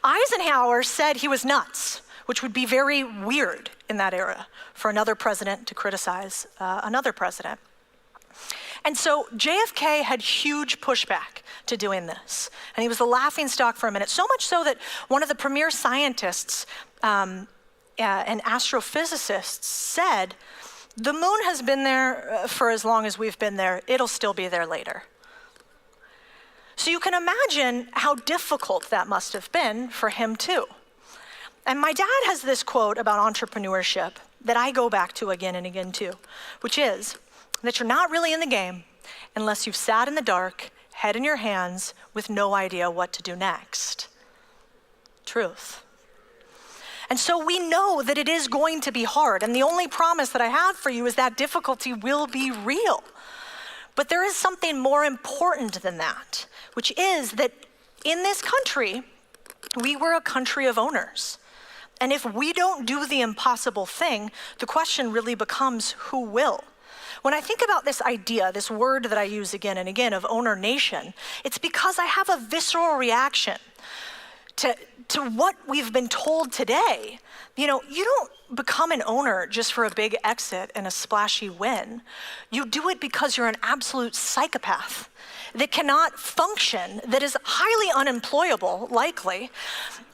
Eisenhower said he was nuts, which would be very weird in that era for another president to criticize another president. And so JFK had huge pushback to doing this. And he was the laughingstock for a minute, so much so that one of the premier scientists and astrophysicists said, the moon has been there for as long as we've been there. It'll still be there later. So you can imagine how difficult that must have been for him too. And my dad has this quote about entrepreneurship that I go back to again and again too, which is that you're not really in the game unless you've sat in the dark, head in your hands, with no idea what to do next. Truth. And so we know that it is going to be hard, and the only promise that I have for you is that difficulty will be real. But there is something more important than that, which is that in this country, we were a country of owners. And if we don't do the impossible thing, the question really becomes, who will? When I think about this idea, this word that I use again and again of owner nation, it's because I have a visceral reaction to what we've been told today. You know, you don't become an owner just for a big exit and a splashy win. You do it because you're an absolute psychopath that cannot function, that is highly unemployable, likely,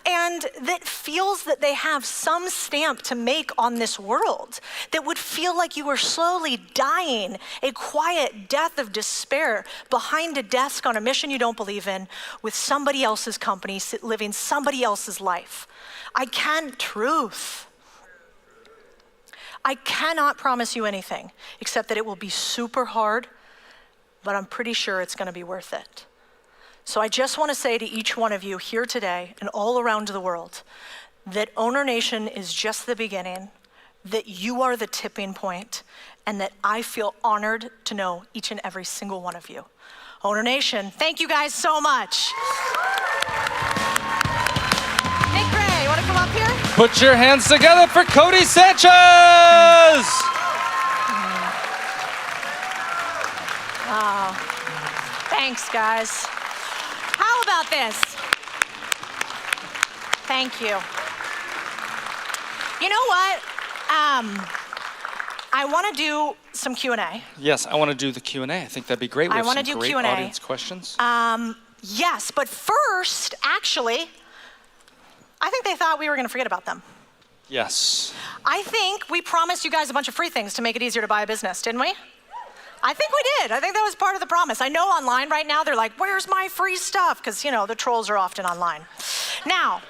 and that feels that they have some stamp to make on this world, that would feel like you were slowly dying a quiet death of despair behind a desk on a mission you don't believe in with somebody else's company, living somebody else's life. I cannot promise you anything except that it will be super hard, but I'm pretty sure it's going to be worth it. So I just want to say to each one of you here today and all around the world that Owner Nation is just the beginning, that you are the tipping point, and that I feel honored to know each and every single one of you. Owner Nation, thank you guys so much. Nick Gray, you want to come up here? Put your hands together for Codie Sanchez! Oh, thanks, guys. How about this? Thank you. You know what? I want to do some Q&A. Yes, I want to do the Q&A. I think that'd be great. We have some great Q&A. Audience questions. Yes, but first, actually, I think they thought we were going to forget about them. Yes. I think we promised you guys a bunch of free things to make it easier to buy a business, didn't we? I think we did. I think that was part of the promise. I know online right now, they're like, where's my free stuff? Because, you know, the trolls are often online. Now,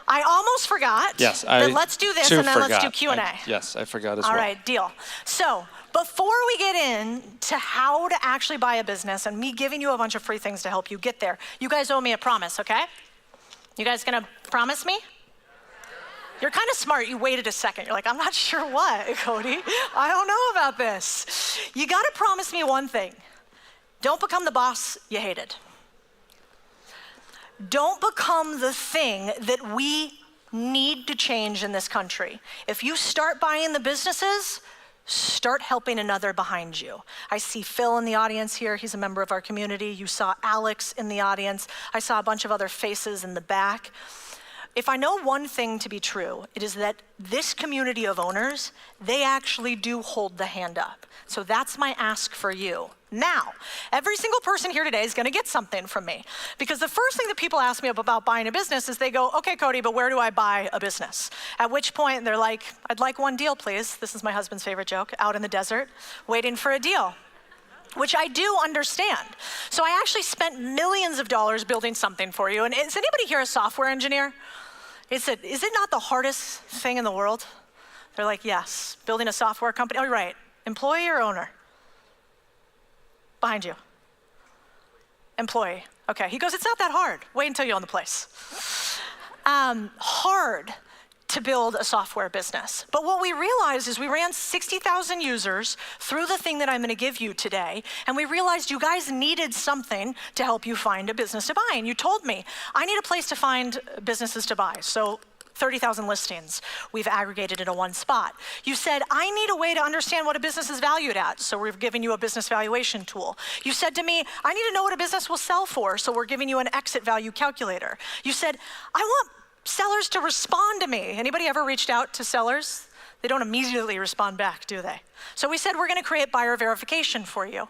I almost forgot. Yes, but let's do this and then let's do Q&A. Yes, I forgot as well. All right, deal. So before we get into how to actually buy a business and me giving you a bunch of free things to help you get there, you guys owe me a promise, okay? You guys gonna promise me? You're kind of smart. You waited a second. You're like, I'm not sure what, Codie. I don't know about this. You gotta promise me one thing. Don't become the boss you hated. Don't become the thing that we need to change in this country. If you start buying the businesses, start helping another behind you. I see Phil in the audience here. He's a member of our community. You saw Alex in the audience. I saw a bunch of other faces in the back. If I know one thing to be true, it is that this community of owners, they actually do hold the hand up. So that's my ask for you. Now, every single person here today is gonna get something from me, because the first thing that people ask me about buying a business is they go, okay, Codie, but where do I buy a business? At which point they're like, I'd like one deal, please. This is my husband's favorite joke, out in the desert, waiting for a deal, which I do understand. So I actually spent millions of dollars building something for you. And is anybody here a software engineer? Is it not the hardest thing in the world? They're like, yes, building a software company. Oh, right, employee or owner? Behind you. Employee. Okay, he goes, it's not that hard. Wait until you own the place. Hard to build a software business. But what we realized is we ran 60,000 users through the thing that I'm gonna give you today, and we realized you guys needed something to help you find a business to buy. And you told me, I need a place to find businesses to buy. So 30,000 listings, we've aggregated into one spot. You said, I need a way to understand what a business is valued at, so we've given you a business valuation tool. You said to me, I need to know what a business will sell for, so we're giving you an exit value calculator. You said, I want sellers to respond to me. Anybody ever reached out to sellers? They don't immediately respond back, do they? So we said, we're gonna create buyer verification for you.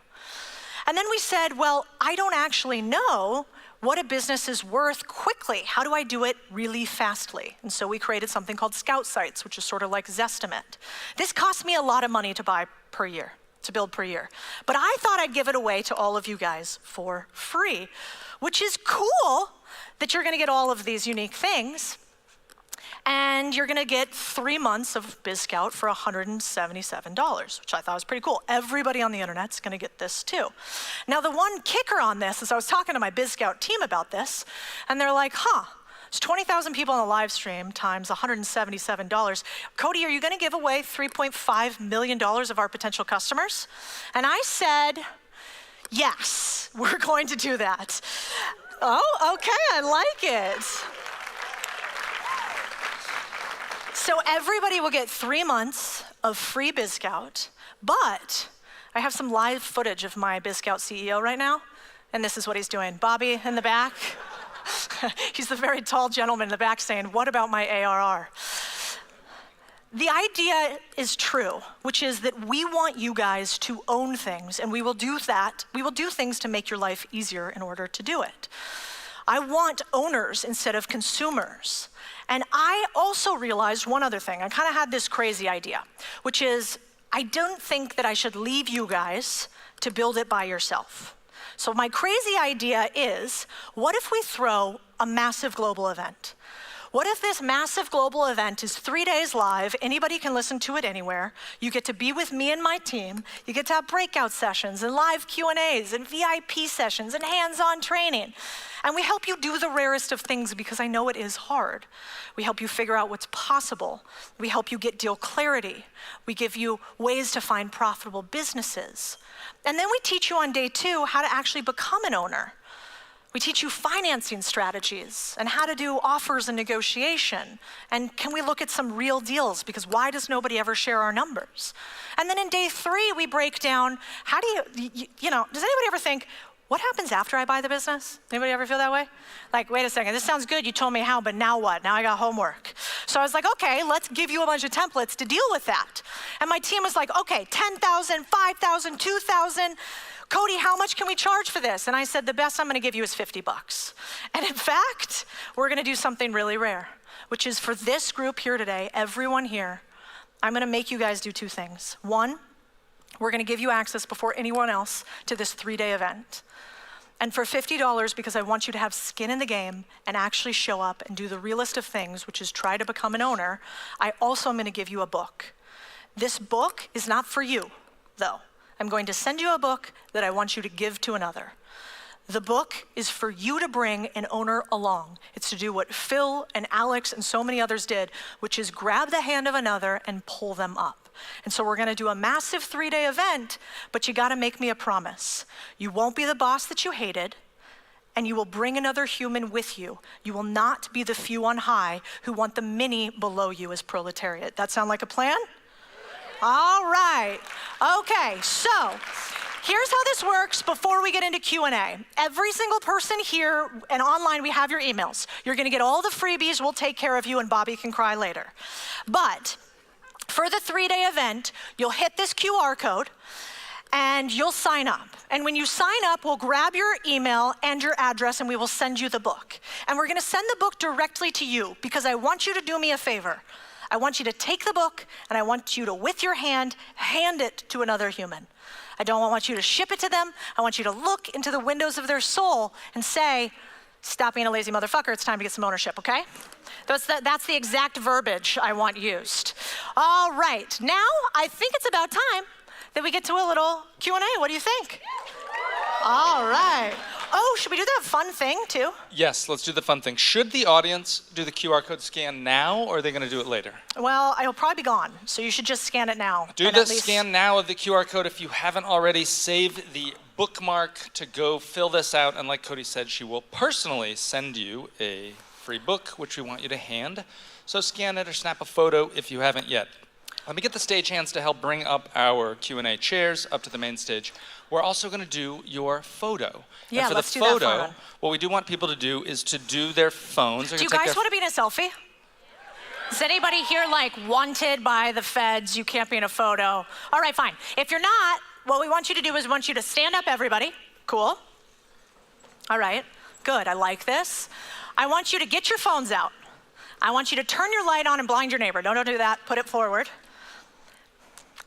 And then we said, well, I don't actually know what a business is worth quickly. How do I do it really fastly? And so we created something called Scout Sites, which is sort of like Zestimate. This cost me a lot of money to buy per year, to build per year. But I thought I'd give it away to all of you guys for free, which is cool that you're gonna get all of these unique things. And you're gonna get 3 months of BizScout for $177, which I thought was pretty cool. Everybody on the internet's gonna get this too. Now the one kicker on this is I was talking to my BizScout team about this, and they're like, it's 20,000 people on the live stream times $177. Codie, are you gonna give away $3.5 million of our potential customers? And I said, yes, we're going to do that. Oh, okay, I like it. So everybody will get 3 months of free BizScout, but I have some live footage of my BizScout CEO right now, and this is what he's doing. Bobby in the back, he's the very tall gentleman in the back saying, what about my ARR? The idea is true, which is that we want you guys to own things, and we will do that. We will do things to make your life easier in order to do it. I want owners instead of consumers. And I also realized one other thing. I kind of had this crazy idea, which is I don't think that I should leave you guys to build it by yourself. So my crazy idea is, what if we throw a massive global event? What if this massive global event is 3 days live, anybody can listen to it anywhere, you get to be with me and my team, you get to have breakout sessions and live Q&As and VIP sessions and hands-on training. And we help you do the rarest of things because I know it is hard. We help you figure out what's possible. We help you get deal clarity. We give you ways to find profitable businesses. And then we teach you on day 2 how to actually become an owner. We teach you financing strategies and how to do offers and negotiation. And can we look at some real deals? Because why does nobody ever share our numbers? And then in day 3, we break down, how do you know, does anybody ever think, what happens after I buy the business? Anybody ever feel that way? Like, wait a second, this sounds good, you told me how, but now what? Now I got homework. So I was like, okay, let's give you a bunch of templates to deal with that. And my team was like, okay, 10,000, 5,000, 2,000. Codie, how much can we charge for this? And I said, the best I'm gonna give you is $50. And in fact, we're gonna do something really rare, which is for this group here today, everyone here, I'm gonna make you guys do 2 things. 1, we're gonna give you access before anyone else to this 3-day event. And for $50, because I want you to have skin in the game and actually show up and do the realest of things, which is try to become an owner, I also am gonna give you a book. This book is not for you, though. I'm going to send you a book that I want you to give to another. The book is for you to bring an owner along. It's to do what Phil and Alex and so many others did, which is grab the hand of another and pull them up. And so we're gonna do a massive 3-day event, but you gotta make me a promise. You won't be the boss that you hated, and you will bring another human with you. You will not be the few on high who want the many below you as proletariat. That sound like a plan? All right. Okay, so here's how this works before we get into Q&A. Every single person here and online, we have your emails. You're gonna get all the freebies, we'll take care of you, and Bobby can cry later. But for the 3-day event, you'll hit this QR code, and you'll sign up. And when you sign up, we'll grab your email and your address, and we will send you the book. And we're gonna send the book directly to you, because I want you to do me a favor. I want you to take the book, and I want you to, with your hand, hand it to another human. I don't want you to ship it to them. I want you to look into the windows of their soul and say, stop being a lazy motherfucker, it's time to get some ownership, okay? That's the exact verbiage I want used. All right, now I think it's about time that we get to a little Q&A. What do you think? All right. Oh, should we do that fun thing too? Yes, let's do the fun thing. Should the audience do the QR code scan now, or are they going to do it later? Well, it'll probably be gone, so you should just scan it now. Do the scan now of the QR code if you haven't already. Save the bookmark to go fill this out, and like Codie said, she will personally send you a free book, which we want you to hand. So scan it or snap a photo if you haven't yet. Let me get the stagehands to help bring up our Q&A chairs up to the main stage. We're also going to do your photo. Yeah, and for let's the do that photo, fun. What we do want people to do is to do their phones. Do you guys want to be in a selfie? Is anybody here like wanted by the feds? You can't be in a photo. All right, fine. If you're not, what we want you to do is we want you to stand up, everybody. Cool. All right, good. I like this. I want you to get your phones out. I want you to turn your light on and blind your neighbor. No, don't do that. Put it forward.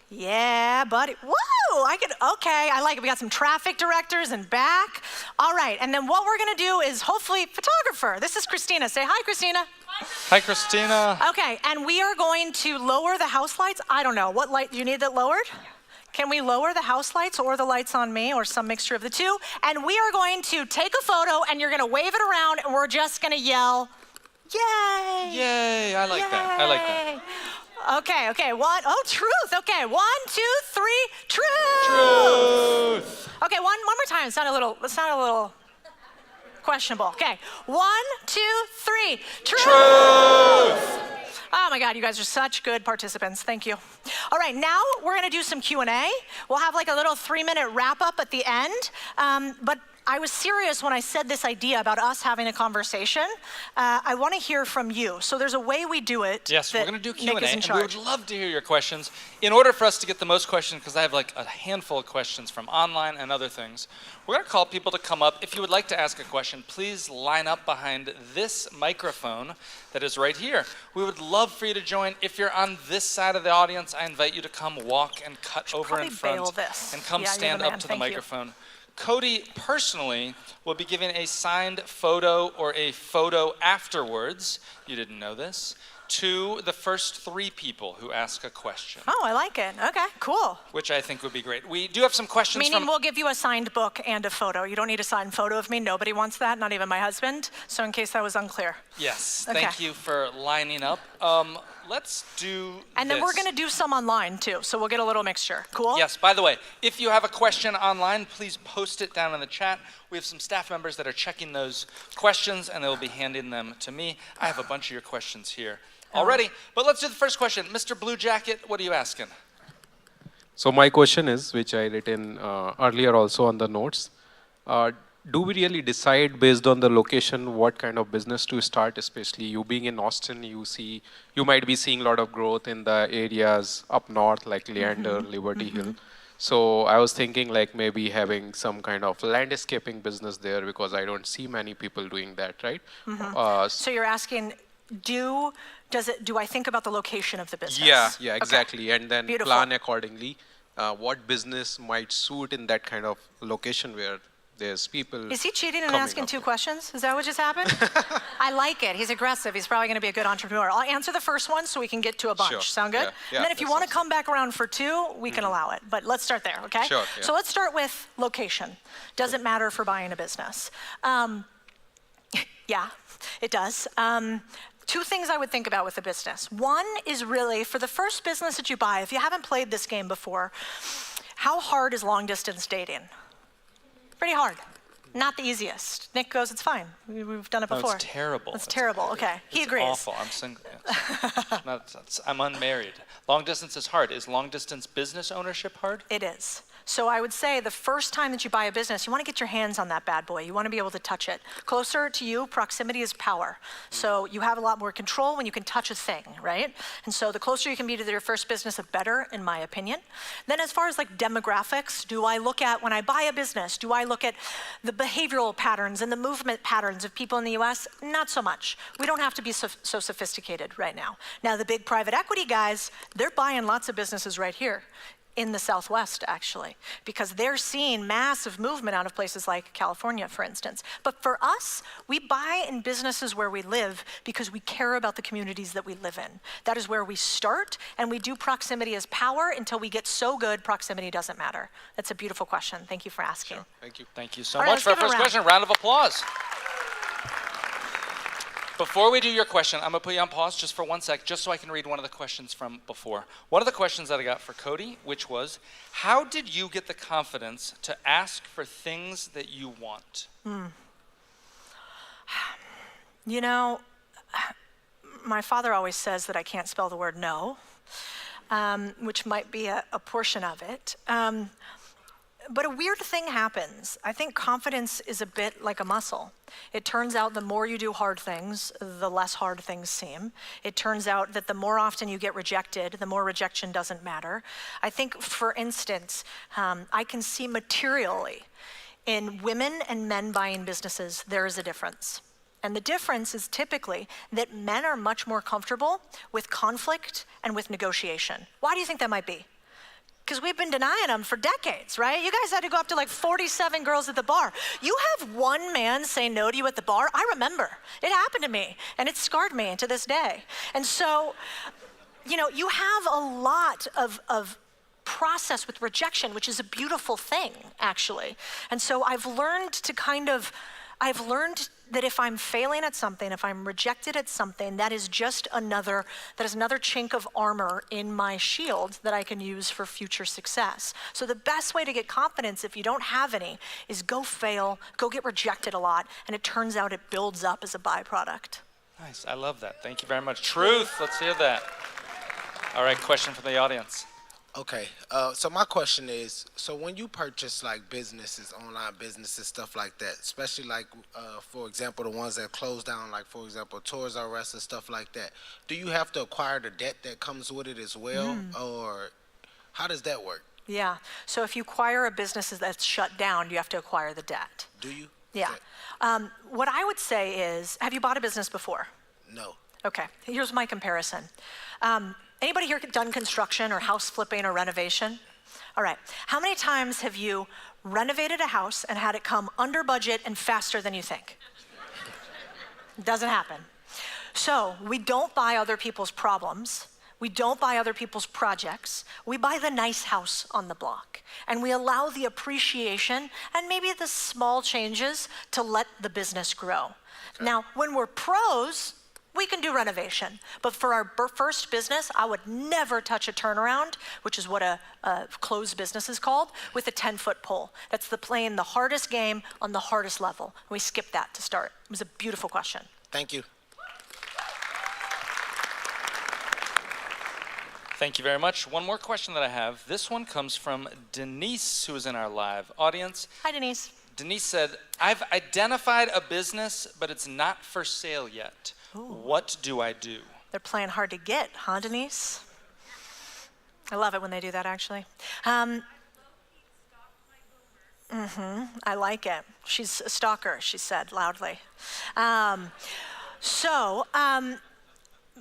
Yeah, buddy. Whoa, okay, I like it. We got some traffic directors in back. All right, and then what we're gonna do is hopefully, photographer. This is Christina. Say hi, Christina. Hi, Christina. Okay, and we are going to lower the house lights. I don't know, what light, do you need that lowered? Can we lower the house lights or the lights on me or some mixture of the two? And we are going to take a photo and you're gonna wave it around and we're just gonna yell, yay! Yay, I like that, I like that. Okay, truth. Okay, 1, 2, 3, truth. Truth. Okay, one more time. It's not a little questionable. Okay, 1, 2, 3, truth. Oh my God, you guys are such good participants. Thank you. All right, now we're gonna do some Q&A. We'll have like a little 3-minute wrap up at the end. But I was serious when I said this idea about us having a conversation. I want to hear from you. So there's a way we do it. Yes, we're going to do Q&A, and we would charge. love to hear your questions. In order for us to get the most questions, because I have like a handful of questions from online and other things, we're going to call people to come up. If you would like to ask a question, please line up behind this microphone that is right here. We would love for you to join. If you're on this side of the audience, I invite you to come walk and cut over in front and come stand up to the microphone. Codie personally will be giving a signed photo or a photo afterwards, you didn't know this, to the first 3 people who ask a question. Oh, I like it. Okay, cool. Which I think would be great. We do have some questions Meaning we'll give you a signed book and a photo. You don't need a signed photo of me. Nobody wants that, not even my husband. So in case that was unclear. Yes, okay. Thank you for lining up. Let's do And then we're gonna do some online too, so we'll get a little mixture. Cool? Yes, by the way, if you have a question online, please post it down in the chat. We have some staff members that are checking those questions and they'll be handing them to me. I have a bunch of your questions here already, but let's do the first question. Mr. Blue Jacket, what are you asking? So my question is, which I written earlier also on the notes, do we really decide based on the location what kind of business to start, especially you being in Austin, you might be seeing a lot of growth in the areas up north like Leander, Liberty Hill. So I was thinking like maybe having some kind of landscaping business there because I don't see many people doing that, right? So you're asking, do I think about the location of the business? Yeah, exactly. Okay. And then plan accordingly what business might suit in that kind of location where there's people. Is he cheating and coming asking up 2 with- questions? Is that what just happened? I like it. He's aggressive. He's probably going to be a good entrepreneur. I'll answer the first one so we can get to a bunch. Sure. Sound good? Yeah. And then if you that want to sounds come back around for 2, we can allow it. But let's start there, okay? Sure, yeah. So let's start with location. Doesn't matter for buying a business. Yeah, it does. 2 things I would think about with a business. One is really, for the first business that you buy, if you haven't played this game before, how hard is long distance dating? Pretty hard. Not the easiest. Nick goes, it's fine. We've done it before. No, it's terrible. It's terrible. Okay, he It's agrees. awful. I'm single. I'm unmarried. Long distance is hard. Is long distance business ownership hard? It is. So I would say the first time that you buy a business, you want to get your hands on that bad boy. You want to be able to touch it. Closer to you, proximity is power. So you have a lot more control when you can touch a thing, right? And so the closer you can be to your first business, the better, in my opinion. Then as far as like demographics, do I look at, when I buy a business, do I look at the behavioral patterns and the movement patterns of people in the US? Not so much. We don't have to be so sophisticated right now. Now the big private equity guys, they're buying lots of businesses right here in the Southwest, actually, because they're seeing massive movement out of places like California, for instance. But for us, we buy in businesses where we live because we care about the communities that we live in. That is where we start, and we do proximity as power until we get so good, proximity doesn't matter. That's a beautiful question. Thank you for asking. Sure. Thank you. Thank you so All right, much for our let's give first it a question. Round of applause. Before we do your question, I'm going to put you on pause just for 1 sec, just so I can read one of the questions from before. One of the questions that I got for Codie, which was, how did you get the confidence to ask for things that you want? You know, my father always says that I can't spell the word no, which might be a portion of it. But a weird thing happens. I think confidence is a bit like a muscle. It turns out the more you do hard things, the less hard things seem. It turns out that the more often you get rejected, the more rejection doesn't matter. I think, for instance, I can see materially in women and men buying businesses, there is a difference. And the difference is typically that men are much more comfortable with conflict and with negotiation. Why do you think that might be? Because we've been denying them for decades, right? You guys had to go up to like 47 girls at the bar. You have one man say no to you at the bar. I remember. It happened to me, and it scarred me to this day. And so, you know, you have a lot of process with rejection, which is a beautiful thing, actually. And so I've learned that if I'm failing at something, if I'm rejected at something, that is another chink of armor in my shield that I can use for future success. So the best way to get confidence, if you don't have any, is go fail, go get rejected a lot, and it turns out it builds up as a byproduct. Nice. I love that. Thank you very much. Truth. Let's hear that. All right, question from the audience. Okay, so my question is, so when you purchase like businesses, online businesses, stuff like that, especially like, for example, the ones that close down, like for example, Toys R Us and stuff like that, do you have to acquire the debt that comes with it as well, or how does that work? Yeah, so if you acquire a business that's shut down, you have to acquire the debt. Do you? Yeah. What I would say is, have you bought a business before? No. Okay, here's my comparison. Anybody here done construction or house flipping or renovation? All right, how many times have you renovated a house and had it come under budget and faster than you think? It doesn't happen. So we don't buy other people's problems. We don't buy other people's projects. We buy the nice house on the block. And we allow the appreciation and maybe the small changes to let the business grow. Okay. Now, when we're pros, we can do renovation. But for our first business, I would never touch a turnaround, which is what a closed business is called, with a 10-foot pole. That's playing the hardest game on the hardest level. We skipped that to start. It was a beautiful question. Thank you. Thank you very much. One more question that I have. This one comes from Denise, who is in our live audience. Hi, Denise. Denise said, I've identified a business, but it's not for sale yet. Ooh. What do I do? They're playing hard to get, huh, Denise? I love it when they do that, actually. I like it. She's a stalker, she said loudly.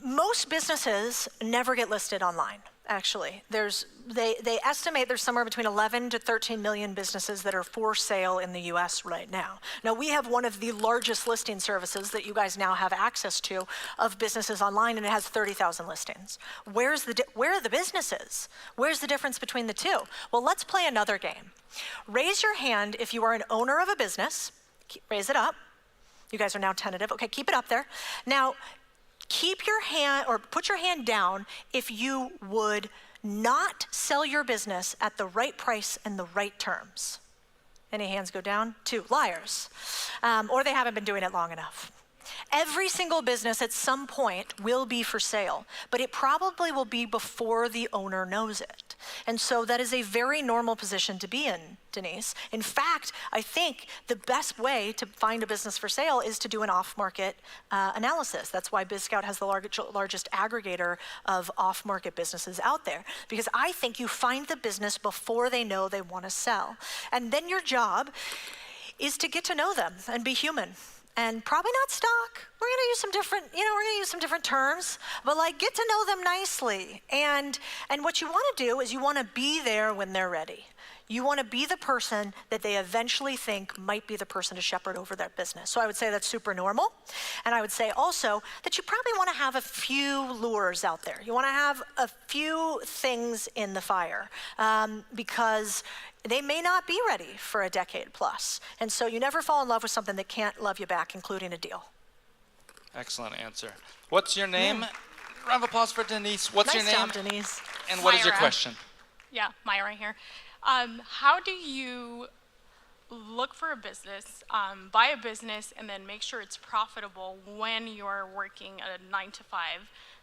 Most businesses never get listed online. actually. They estimate there's somewhere between 11 to 13 million businesses that are for sale in the US right now. Now, we have one of the largest listing services that you guys now have access to of businesses online, and it has 30,000 listings. Where are the businesses? Where's the difference between the two? Well, let's play another game. Raise your hand if you are an owner of a business. Raise it up. You guys are now tentative. Okay, keep it up there. Now, keep your hand, or put your hand down if you would not sell your business at the right price and the right terms. Any hands go down? 2, liars. Or they haven't been doing it long enough. Every single business at some point will be for sale, but it probably will be before the owner knows it. And so that is a very normal position to be in, Denise. In fact, I think the best way to find a business for sale is to do an off-market analysis. That's why BizScout has the largest aggregator of off-market businesses out there, because I think you find the business before they know they want to sell. And then your job is to get to know them and be human. And probably not stock. We're gonna use some different, we're gonna use some different terms, but like get to know them nicely. And what you wanna do is you wanna be there when they're ready. You wanna be the person that they eventually think might be the person to shepherd over their business. So I would say that's super normal. And I would say also that you probably wanna have a few lures out there. You wanna have a few things in the fire because they may not be ready for a decade plus. And so you never fall in love with something that can't love you back, including a deal. Excellent answer. What's your name? Round of applause for Denise. What's your name? Nice job, Denise. And what is your Myra. question? Yeah, Maya right here. How do you look for a business, buy a business, and then make sure it's profitable when you're working a 9 to 5?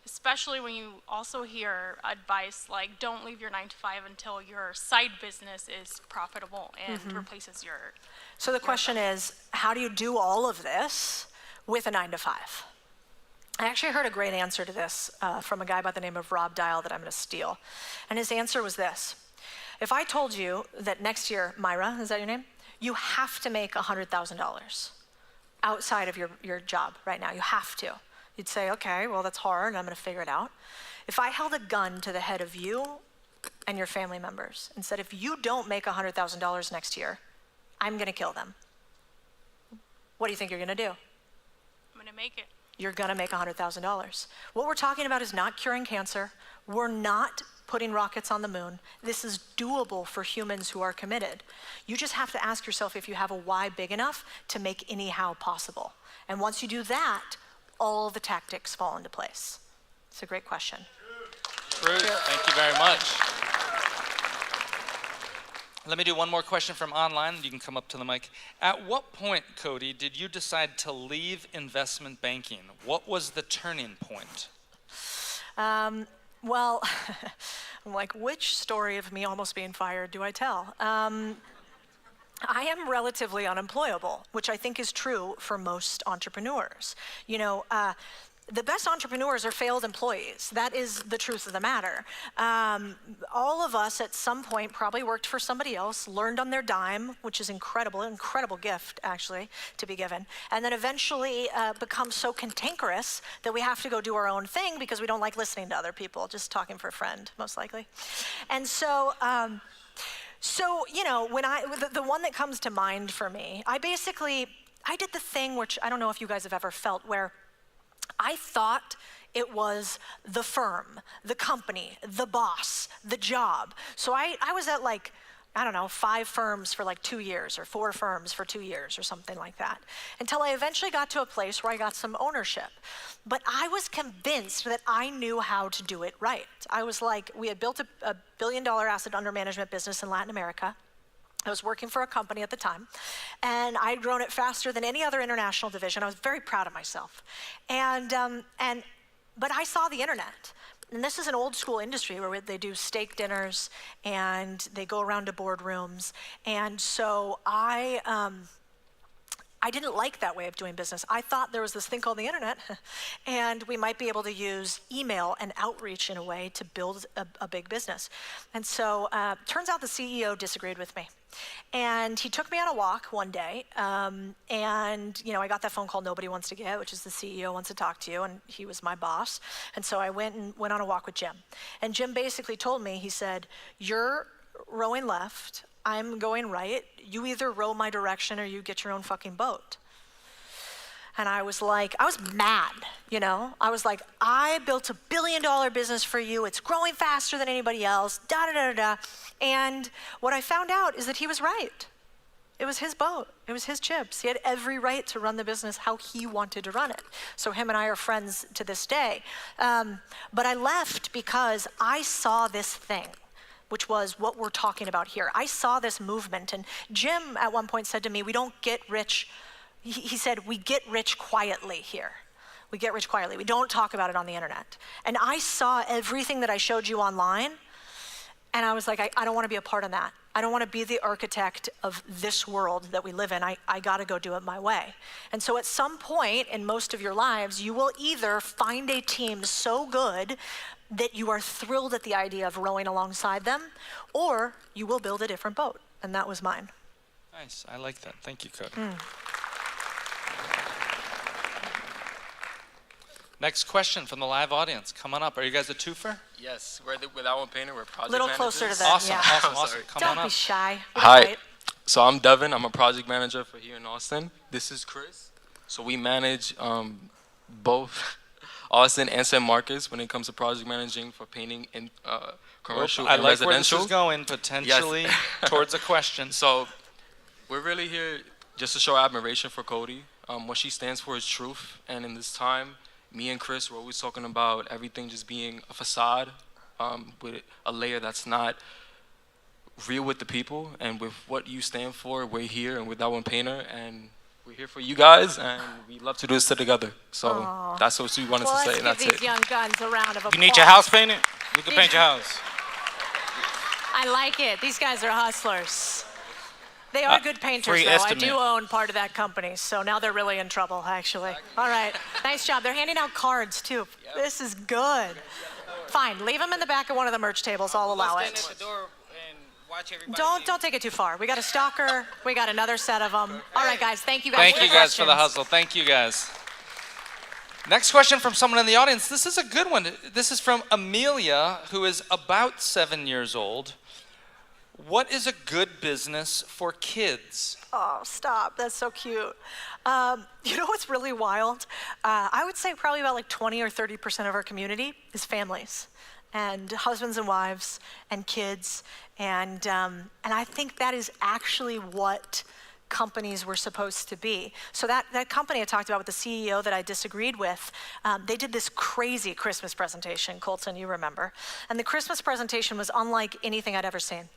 Especially when you also hear advice like, don't leave your 9 to 5 until your side business is profitable and replaces your. So the question is, how do you do all of this with a 9 to 5? I actually heard a great answer to this from a guy by the name of Rob Dial that I'm gonna steal. And his answer was this: if I told you that next year, Myra, is that your name? You have to make $100,000 outside of your job right now, you have to. You'd say, okay, well, that's hard, I'm gonna figure it out. If I held a gun to the head of you and your family members and said, if you don't make $100,000 next year, I'm gonna kill them, what do you think you're gonna do? I'm gonna make it. You're gonna make $100,000. What we're talking about is not curing cancer. We're not putting rockets on the moon. This is doable for humans who are committed. You just have to ask yourself if you have a why big enough to make any how possible. And once you do that, all the tactics fall into place. It's a great question. Ruth, thank you very much. Let me do one more question from online. You can come up to the mic. At what point, Codie, did you decide to leave investment banking? What was the turning point? Well, I'm like, which story of me almost being fired do I tell? I am relatively unemployable, which I think is true for most entrepreneurs. The best entrepreneurs are failed employees. That is the truth of the matter. All of us at some point probably worked for somebody else, learned on their dime, which is incredible gift actually to be given, and then eventually become so cantankerous that we have to go do our own thing because we don't like listening to other people, just talking for a friend, most likely. And so, when the one that comes to mind for me, I did the thing which I don't know if you guys have ever felt, where I thought it was the firm, the company, the boss, the job. So I was at 5 firms for 2 years, or 4 firms for 2 years, or something like that, until I eventually got to a place where I got some ownership. But I was convinced that I knew how to do it right. I was like, we had built a $1 billion asset under management business in Latin America. I was working for a company at the time, and I'd grown it faster than any other international division. I was very proud of myself. But I saw the internet. And this is an old school industry where they do steak dinners and they go around to boardrooms. And so I I didn't like that way of doing business. I thought there was this thing called the internet, and we might be able to use email and outreach in a way to build a big business. And so turns out the CEO disagreed with me. And he took me on a walk one day, and I got that phone call nobody wants to get, which is the CEO wants to talk to you, and he was my boss. And so I went on a walk with Jim. And Jim basically told me, he said, "You're rowing left, I'm going right. You either row my direction or you get your own fucking boat." And I was mad, I was like, I built $1 billion business for you. It's growing faster than anybody else, da da da da. And what I found out is that he was right. It was his boat. It was his chips. He had every right to run the business how he wanted to run it. So him and I are friends to this day. But I left because I saw this thing, which was what we're talking about here. I saw this movement, and Jim at one point said to me, we don't get rich. He said, we get rich quietly here. We get rich quietly. We don't talk about it on the internet. And I saw everything that I showed you online, and I was like, I don't want to be a part of that. I don't want to be the architect of this world that we live in. I got to go do it my way. And so at some point in most of your lives, you will either find a team so good that you are thrilled at the idea of rowing alongside them, or you will build a different boat. And that was mine. Nice. I like that. Thank you, Codie. Next question from the live audience. Come on up. Are you guys a twofer? Yes, we're with Our Painter. We're project Little managers. closer to that. Awesome, Yeah. awesome. Come Don't on up. be shy. Hi. Right. So I'm Devin. I'm a project manager for here in Austin. This is Chris. So we manage both Austin and San Marcos when it comes to project managing for painting in commercial I and like residential. where this is going, potentially towards a question. So we're really here just to show admiration for Codie. What she stands for is truth. And in this time, me and Chris were always talking about everything just being a facade with a layer that's not real with the people. And with what you stand for, we're here, and with That One Painter, and we're here for you guys, and we love to do this together. So that's what we wanted to say, and Let's that's give these it. young guns a round of applause. You need your house painted? We can paint your house. I like it. These guys are hustlers. They are good painters, free though. estimate. I do own part of that company, so now they're really in trouble, actually. All right, nice job. They're handing out cards, too. This is good. Fine, leave them in the back of one of the merch tables. I'll allow Stand it. at the door and watch everybody Don't take it too far. We got a stalker. We got another set of them. All right, guys. Thank you guys. Thank for you the guys for the questions. hustle. Thank you guys. Next question from someone in the audience. This is a good one. This is from Amelia, who is about 7 years old. What is a good business for kids? Oh, stop. That's so cute. You know what's really wild? I would say probably about like 20 or 30% of our community is families and husbands and wives and kids. And I think that is actually what companies were supposed to be. So that company I talked about with the CEO that I disagreed with, they did this crazy Christmas presentation, Colton, you remember. And the Christmas presentation was unlike anything I'd ever seen.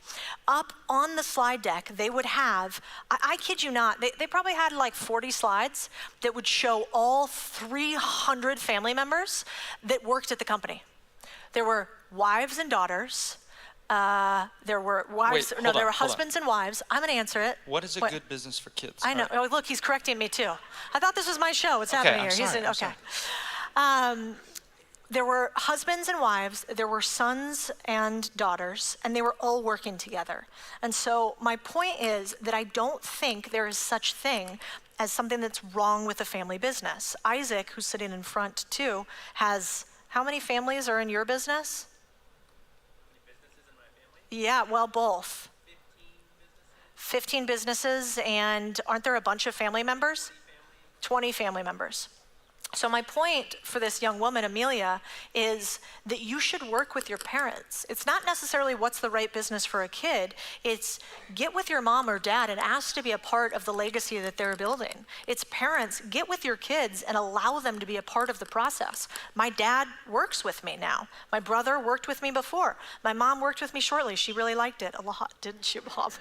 Up on the slide deck, they would have, I kid you not, they probably had like 40 slides that would show all 300 family members that worked at the company. There were wives and daughters. There were wives. Wait, no, there hold were on. husbands and wives. I'm going to answer it. What is a What? good business for kids? I know. All right. Oh, look, he's correcting me too. I thought this was my show. What's Okay, happening I'm here? sorry, I'm Okay. There were husbands and wives. There were sons and daughters, and they were all working together. And so my point is that I don't think there is such thing as something that's wrong with a family business. Isaac, who's sitting in front too, has how many families are in your business? Yeah, well, both. 15 businesses, and aren't there a bunch of family members? 20 family members. So my point for this young woman, Amelia, is that you should work with your parents. It's not necessarily what's the right business for a kid. It's get with your mom or dad and ask to be a part of the legacy that they're building. It's parents, get with your kids and allow them to be a part of the process. My dad works with me now. My brother worked with me before. My mom worked with me shortly. She really liked it a lot, didn't she, Mom?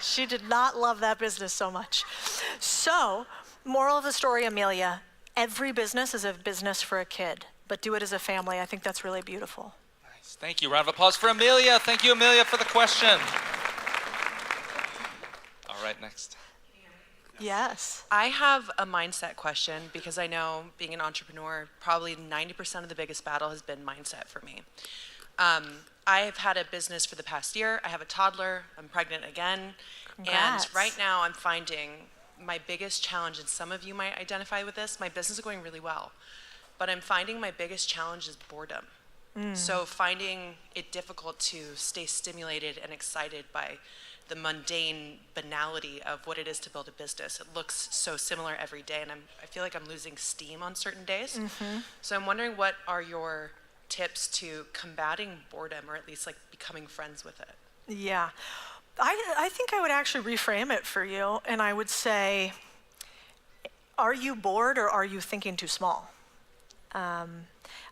She did not love that business so much. So, moral of the story, Amelia, every business is a business for a kid, but do it as a family. I think that's really beautiful. Nice. Thank you. Round of applause for Amelia. Thank you, Amelia, for the question. All right, next. Yes. I have a mindset question because I know being an entrepreneur, probably 90% of the biggest battle has been mindset for me. I have had a business for the past year. I have a toddler. I'm pregnant again. Congrats. And right now I'm finding my biggest challenge, and some of you might identify with this, my business is going really well, but I'm finding my biggest challenge is boredom. So finding it difficult to stay stimulated and excited by the mundane banality of what it is to build a business. It looks so similar every day, and I feel like I'm losing steam on certain days. So I'm wondering, what are your tips to combating boredom, or at least like becoming friends with it? Yeah. I think I would actually reframe it for you, and I would say, are you bored or are you thinking too small?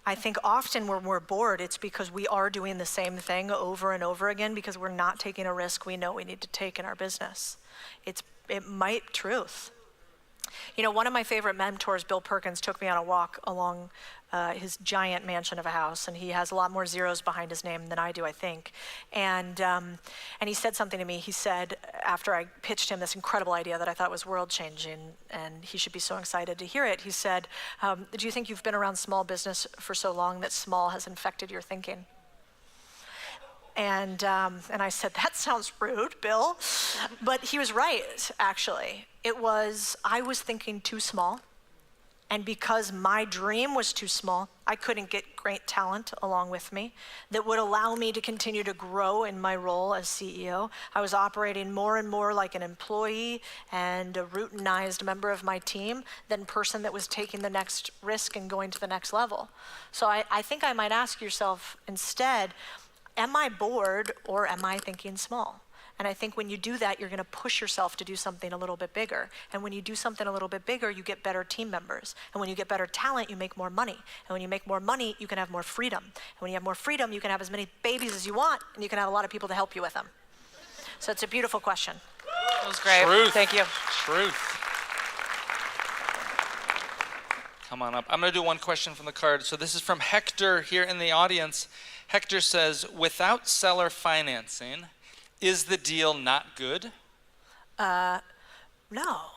I think often when we're bored, it's because we are doing the same thing over and over again because we're not taking a risk we know we need to take in our business. It might truth. You know, one of my favorite mentors, Bill Perkins, took me on a walk along his giant mansion of a house, and he has a lot more zeros behind his name than I do, I think. And he said something to me. He said, after I pitched him this incredible idea that I thought was world-changing, and he should be so excited to hear it, he said, do you think you've been around small business for so long that small has infected your thinking? And I said, that sounds rude, Bill. But he was right, actually. I was thinking too small. And because my dream was too small, I couldn't get great talent along with me that would allow me to continue to grow in my role as CEO. I was operating more and more like an employee and a routinized member of my team than person that was taking the next risk and going to the next level. So I think I might ask yourself instead, am I bored or am I thinking small? And I think when you do that, you're going to push yourself to do something a little bit bigger. And when you do something a little bit bigger, you get better team members. And when you get better talent, you make more money. And when you make more money, you can have more freedom. And when you have more freedom, you can have as many babies as you want, and you can have a lot of people to help you with them. So it's a beautiful question. That was great. Truth. Thank you. Truth. Come on up. I'm going to do one question from the card. So this is from Hector here in the audience. Hector says, without seller financing, is the deal not good? No.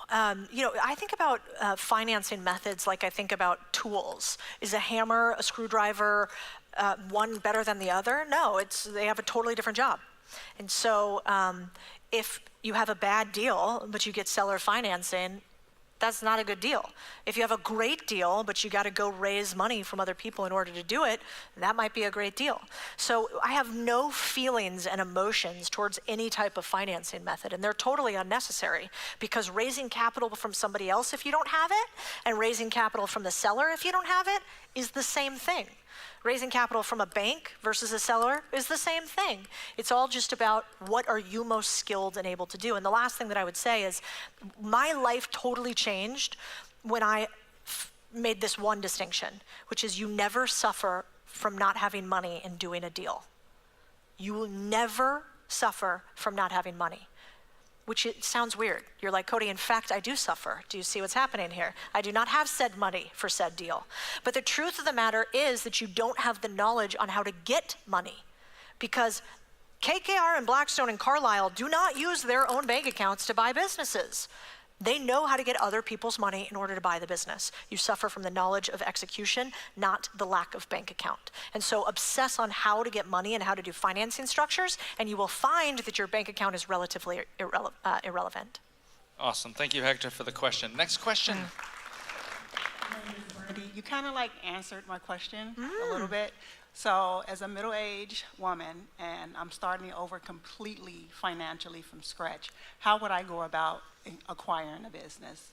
I think about financing methods like I think about tools. Is a hammer, a screwdriver, one better than the other? No, they have a totally different job. And so if you have a bad deal, but you get seller financing, that's not a good deal. If you have a great deal, but you got to go raise money from other people in order to do it, that might be a great deal. So I have no feelings and emotions towards any type of financing method, and they're totally unnecessary because raising capital from somebody else if you don't have it, and raising capital from the seller if you don't have it, is the same thing. Raising capital from a bank versus a seller is the same thing. It's all just about what are you most skilled and able to do. And the last thing that I would say is my life totally changed when I made this one distinction, which is you never suffer from not having money in doing a deal. You will never suffer from not having money. Which it sounds weird. You're like, Codie, in fact, I do suffer. Do you see what's happening here? I do not have said money for said deal. But the truth of the matter is that you don't have the knowledge on how to get money because KKR and Blackstone and Carlyle do not use their own bank accounts to buy businesses. They know how to get other people's money in order to buy the business. You suffer from the knowledge of execution, not the lack of bank account. And so obsess on how to get money and how to do financing structures, and you will find that your bank account is relatively irrelevant. Awesome. Thank you, Hector, for the question. Next question. You kind of like answered my question a little bit. So as a middle-aged woman, and I'm starting over completely financially from scratch, how would I go about acquiring a business?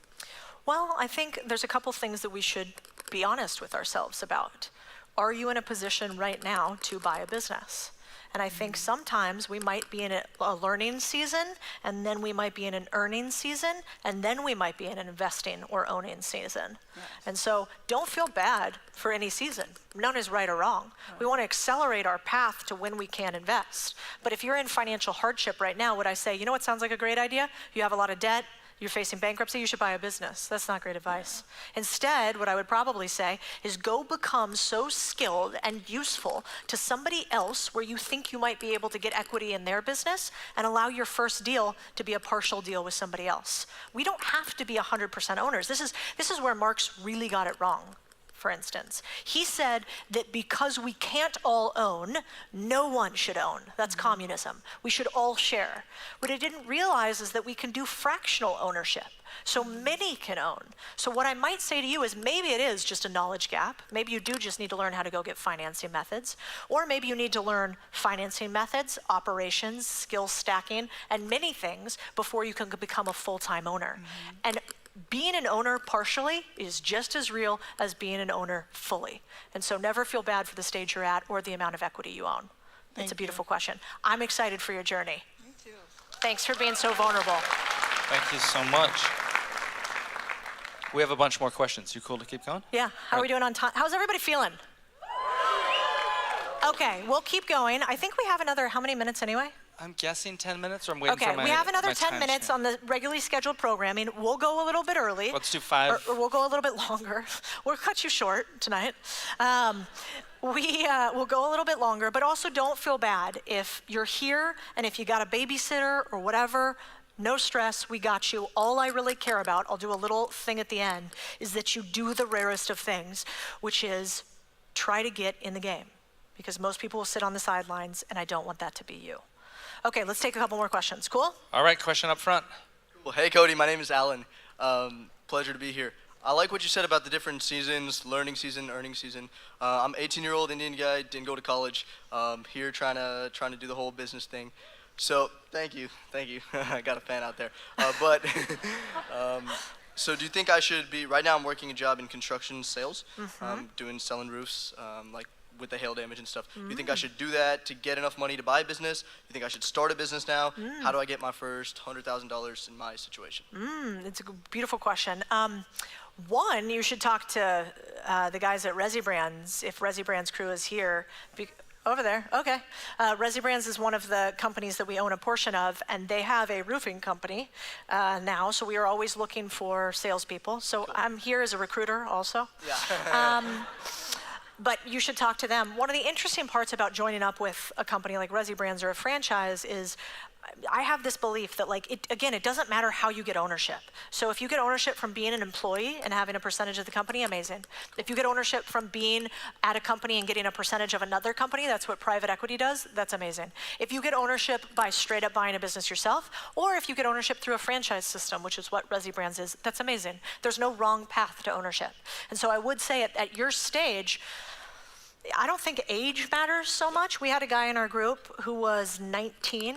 Well, I think there's a couple things that we should be honest with ourselves about. Are you in a position right now to buy a business? And I think sometimes we might be in a learning season, and then we might be in an earning season, and then we might be in an investing or owning season. Yes. And so don't feel bad for any season. None is right or wrong. Right. We want to accelerate our path to when we can invest. But if you're in financial hardship right now, would I say, you know what sounds like a great idea? You have a lot of debt, you're facing bankruptcy, you should buy a business. That's not great advice. Instead, what I would probably say is go become so skilled and useful to somebody else where you think you might be able to get equity in their business and allow your first deal to be a partial deal with somebody else. We don't have to be 100% owners. This is where Marx really got it wrong. For instance, he said that because we can't all own, no one should own. That's communism. We should all share. What he didn't realize is that we can do fractional ownership. So many can own. So what I might say to you is maybe it is just a knowledge gap. Maybe you do just need to learn how to go get financing methods. Or maybe you need to learn financing methods, operations, skill stacking, and many things before you can become a full-time owner. And being an owner partially is just as real as being an owner fully. And so never feel bad for the stage you're at or the amount of equity you own. It's a beautiful question. I'm excited for your journey. Me too. Thanks for being so vulnerable. Thank you so much. We have a bunch more questions. You cool to keep going? Yeah, how are we doing on time? How's everybody feeling? Okay, we'll keep going. I think we have another, how many minutes anyway? I'm guessing 10 minutes, or I'm waiting for Okay, my we have another my 10 time minutes stream. on the regularly scheduled programming. We'll go a little bit early. Let's do 5. Or we'll go a little bit longer. We'll cut you short tonight. We'll go a little bit longer, but also don't feel bad if you're here and if you got a babysitter or whatever. No stress, we got you. All I really care about, I'll do a little thing at the end, is that you do the rarest of things, which is try to get in the game. Because most people will sit on the sidelines, and I don't want that to be you. Okay, let's take a couple more questions. Cool? All right, question up front. Well, hey, Codie, my name is Alan. Pleasure to be here. I like what you said about the different seasons, learning season, earning season. I'm an 18-year-old Indian guy, didn't go to college, here trying to do the whole business thing. So, thank you. I got a fan out there. So do you think I should be, right now I'm working a job in construction sales, selling roofs, like with the hail damage and stuff. Do you think I should do that to get enough money to buy a business? Do you think I should start a business now? How do I get my first $100,000 in my situation? It's a beautiful question. One, you should talk to the guys at Resi Brands, if Resi Brands crew is here. Over there, okay. Resi Brands is one of the companies that we own a portion of, and they have a roofing company now, so we are always looking for salespeople. So cool. I'm here as a recruiter also. Yeah. But you should talk to them. One of the interesting parts about joining up with a company like Resi Brands or a franchise is I have this belief that, like, it doesn't matter how you get ownership. So if you get ownership from being an employee and having a percentage of the company, amazing. If you get ownership from being at a company and getting a percentage of another company, that's what private equity does, that's amazing. If you get ownership by straight up buying a business yourself, or if you get ownership through a franchise system, which is what Resi Brands is, that's amazing. There's no wrong path to ownership. And so I would say at your stage, I don't think age matters so much. We had a guy in our group who was 19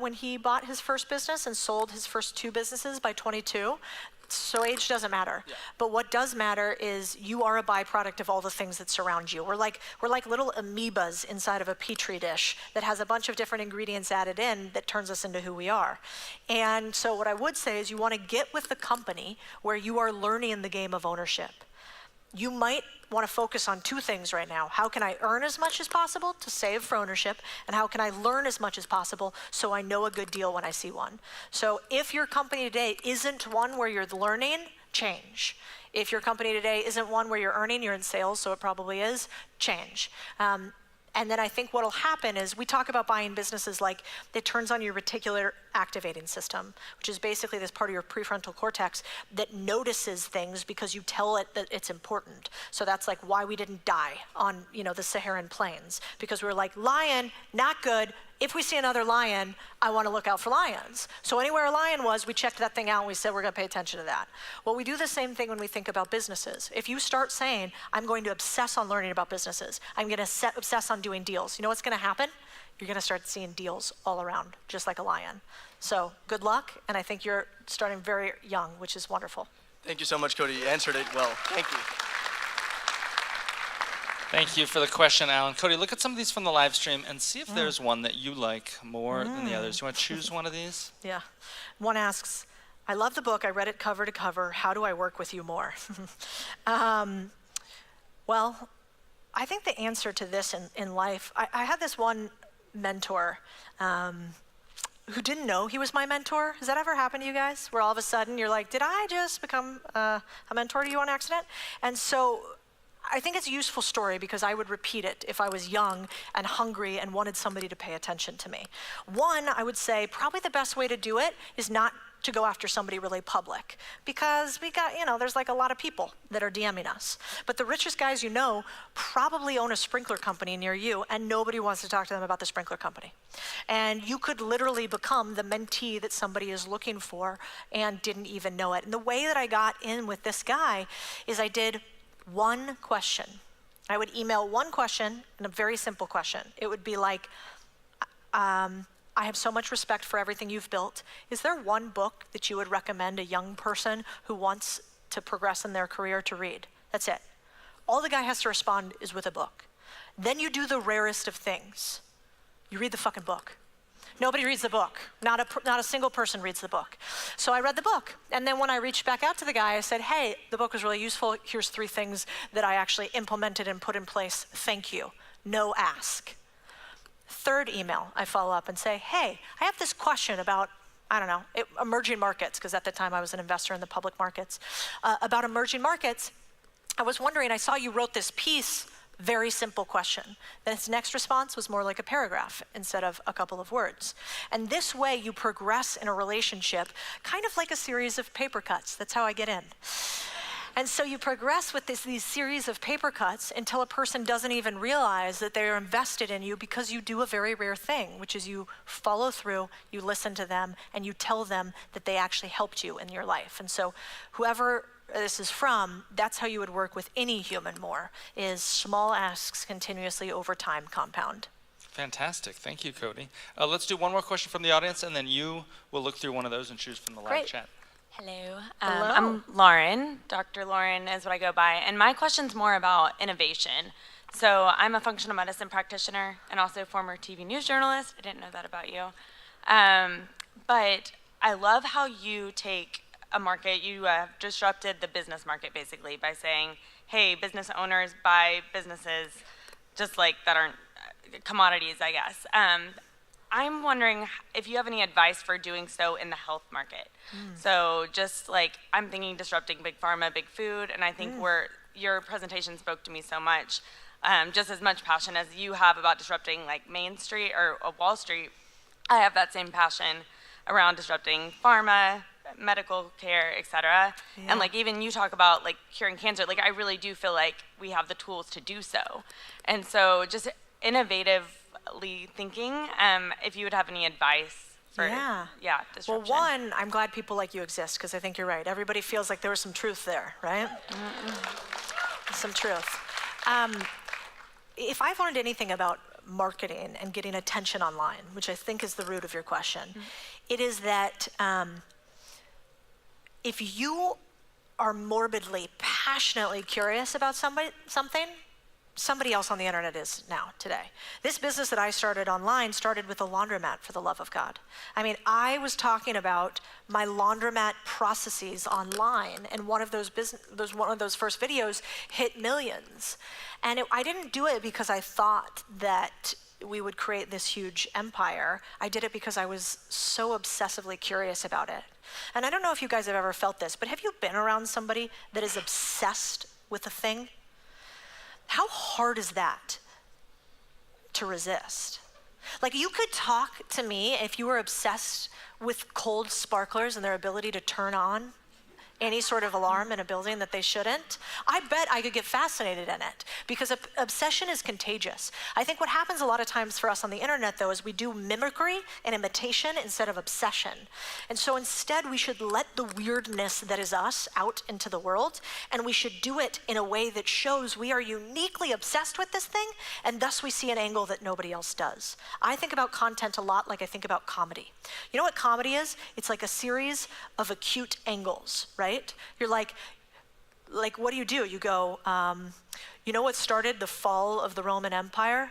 when he bought his first business and sold his first 2 businesses by 22. So age doesn't matter. Yeah. But what does matter is you are a byproduct of all the things that surround you. We're like little amoebas inside of a petri dish that has a bunch of different ingredients added in that turns us into who we are. And so what I would say is you want to get with the company where you are learning the game of ownership. You might want to focus on 2 things right now. How can I earn as much as possible to save for ownership? And how can I learn as much as possible so I know a good deal when I see one? So if your company today isn't one where you're learning, change. If your company today isn't one where you're earning, you're in sales, so it probably is, change. And then I think what'll happen is we talk about buying businesses like it turns on your reticular activating system, which is basically this part of your prefrontal cortex that notices things because you tell it that it's important. So that's like why we didn't die on, the Saharan plains, because we were like, lion, not good. If we see another lion, I want to look out for lions. So anywhere a lion was, we checked that thing out and we said, we're going to pay attention to that. Well, we do the same thing when we think about businesses. If you start saying, I'm going to obsess on learning about businesses, I'm going to obsess on doing deals, you know what's going to happen? You're going to start seeing deals all around, just like a lion. So good luck, and I think you're starting very young, which is wonderful. Thank you so much, Codie. You answered it well. Thank you. Thank you for the question, Alan. Codie, look at some of these from the live stream and see if there's one that you like more than the others. You want to choose one of these? Yeah. One asks, I love the book. I read it cover to cover. How do I work with you more? Well, I think the answer to this in life, I had this one mentor, who didn't know he was my mentor. Has that ever happened to you guys? Where all of a sudden you're like, did I just become a mentor to you on accident? And so I think it's a useful story because I would repeat it if I was young and hungry and wanted somebody to pay attention to me. One, I would say probably the best way to do it is not to go after somebody really public, because we got, there's like a lot of people that are DMing us. But the richest guys you know probably own a sprinkler company near you, and nobody wants to talk to them about the sprinkler company. And you could literally become the mentee that somebody is looking for and didn't even know it. And the way that I got in with this guy is I did one question. I would email one question, and a very simple question. It would be like, I have so much respect for everything you've built. Is there one book that you would recommend a young person who wants to progress in their career to read? That's it. All the guy has to respond is with a book. Then you do the rarest of things. You read the fucking book. Nobody reads the book. Not a single person reads the book. So I read the book. And then when I reached back out to the guy, I said, hey, the book was really useful. Here's 3 things that I actually implemented and put in place. Thank you. No ask. Third email, I follow up and say, hey, I have this question about, emerging markets, because at the time I was an investor in the public markets, about emerging markets. I was wondering, I saw you wrote this piece, very simple question. Then his next response was more like a paragraph instead of a couple of words. And this way you progress in a relationship, kind of like a series of paper cuts. That's how I get in. And so you progress with these series of paper cuts until a person doesn't even realize that they're invested in you, because you do a very rare thing, which is you follow through, you listen to them, and you tell them that they actually helped you in your life. And so whoever this is from, that's how you would work with any human more, is small asks continuously over time compound. Fantastic. Thank you, Codie. Let's do one more question from the audience, and then you will look through one of those and choose from the live chat. Hello. Hello. I'm Lauren. Dr. Lauren is what I go by. And my question's more about innovation. So I'm a functional medicine practitioner and also former TV news journalist. I didn't know that about you. But I love how you take a market, you disrupted the business market basically by saying, hey, business owners buy businesses just like that aren't commodities, I guess. I'm wondering if you have any advice for doing so in the health market. So just like, I'm thinking disrupting big pharma, big food, and I think your presentation spoke to me so much, just as much passion as you have about disrupting like Main Street or Wall Street. I have that same passion around disrupting pharma, medical care, et cetera. And like even you talk about like curing cancer, like I really do feel like we have the tools to do so. And so just innovatively thinking, if you would have any advice for disruption. Well, one, I'm glad people like you exist, because I think you're right. Everybody feels like there was some truth there, right? Some truth. If I've learned anything about marketing and getting attention online, which I think is the root of your question, it is that if you are morbidly, passionately curious about something, somebody else on the internet is now, today. This business that I started online started with a laundromat, for the love of God. I mean, I was talking about my laundromat processes online, and one of those first videos hit millions. And I didn't do it because I thought that we would create this huge empire. I did it because I was so obsessively curious about it. And I don't know if you guys have ever felt this, but have you been around somebody that is obsessed with a thing? How hard is that to resist? Like, you could talk to me if you were obsessed with cold sparklers and their ability to turn on any sort of alarm in a building that they shouldn't. I bet I could get fascinated in it, because obsession is contagious. I think what happens a lot of times for us on the internet, though, is we do mimicry and imitation instead of obsession. And so instead, we should let the weirdness that is us out into the world, and we should do it in a way that shows we are uniquely obsessed with this thing, and thus we see an angle that nobody else does. I think about content a lot like I think about comedy. You know what comedy is? It's like a series of acute angles, right? You're like, what do? You go, you know what started the fall of the Roman Empire?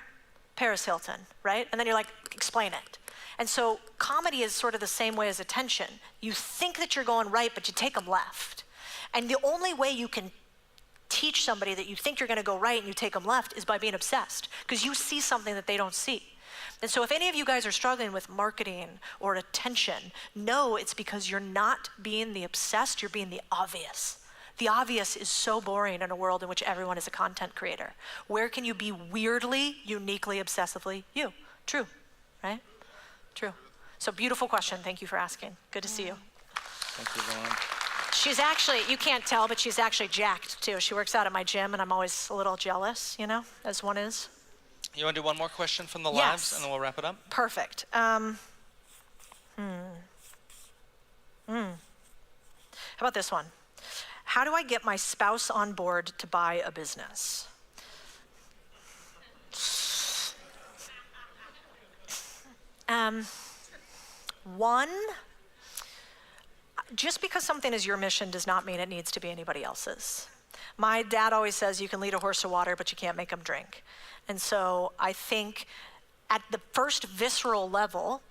Paris Hilton, right? And then you're like, explain it. And so comedy is sort of the same way as attention. You think that you're going right, but you take them left. And the only way you can teach somebody that you think you're going to go right and you take them left is by being obsessed, because you see something that they don't see. And so if any of you guys are struggling with marketing or attention, know it's because you're not being the obsessed, you're being the obvious. The obvious is so boring in a world in which everyone is a content creator. Where can you be weirdly, uniquely, obsessively you? True, right? True. So beautiful question. Thank you for asking. Good to see you. Thank you, Lauren. She's actually, you can't tell, but she's actually jacked too. She works out at my gym and I'm always a little jealous, you know, as one is. You want to do one more question from the Yes. lives, and then we'll wrap it up? Perfect. How about this one? How do I get my spouse on board to buy a business? One, just because something is your mission does not mean it needs to be anybody else's. My dad always says you can lead a horse to water, but you can't make him drink. And so I think at the first visceral level,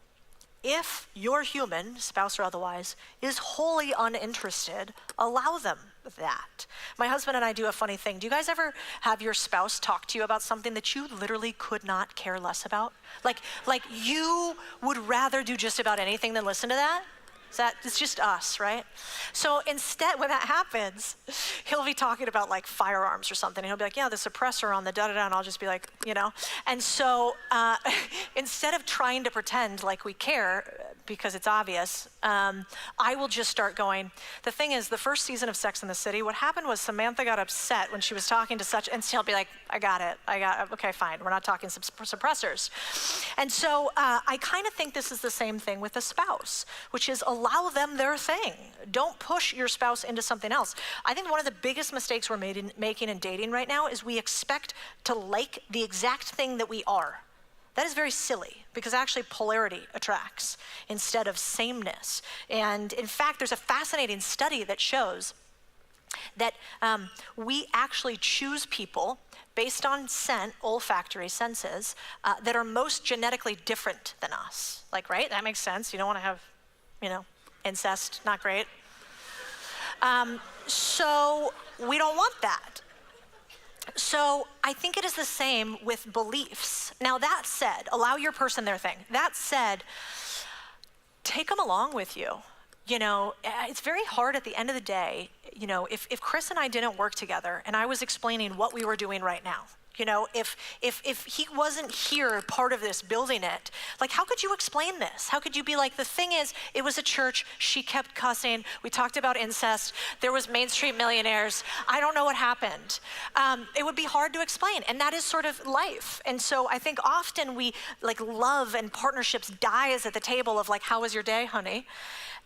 if your human, spouse or otherwise, is wholly uninterested, allow them that. My husband and I do a funny thing. Do you guys ever have your spouse talk to you about something that you literally could not care less about? Like you would rather do just about anything than listen to that? It's just us, right? So instead, when that happens, he'll be talking about like firearms or something. And he'll be like, yeah, the suppressor on the da-da-da. And I'll just be like, you know. And so instead of trying to pretend like we care, because it's obvious, I will just start going, the thing is, the first season of Sex and the City, what happened was Samantha got upset when she was talking to such, and she'll be like, I got it, okay, fine, we're not talking suppressors. And so I kind of think this is the same thing with a spouse, which is allow them their thing. Don't push your spouse into something else. I think one of the biggest mistakes we're making in dating right now is we expect to like the exact thing that we are. That is very silly, because actually polarity attracts instead of sameness. And in fact, there's a fascinating study that shows that we actually choose people based on scent, olfactory senses, that are most genetically different than us. Like, right? That makes sense. You don't want to have, you know, incest, not great. So we don't want that. So I think it is the same with beliefs. Now that said, allow your person their thing. That said, take them along with you. You know, it's very hard at the end of the day, you know, if Chris and I didn't work together and I was explaining what we were doing right now, you know, if he wasn't here, part of this, building it, like, how could you explain this? How could you be like, the thing is, it was a church, she kept cussing, we talked about incest, there was Main Street Millionaires, I don't know what happened. It would be hard to explain, and that is sort of life. And so I think often we, like, love and partnerships dies at the table of like, how was your day, honey?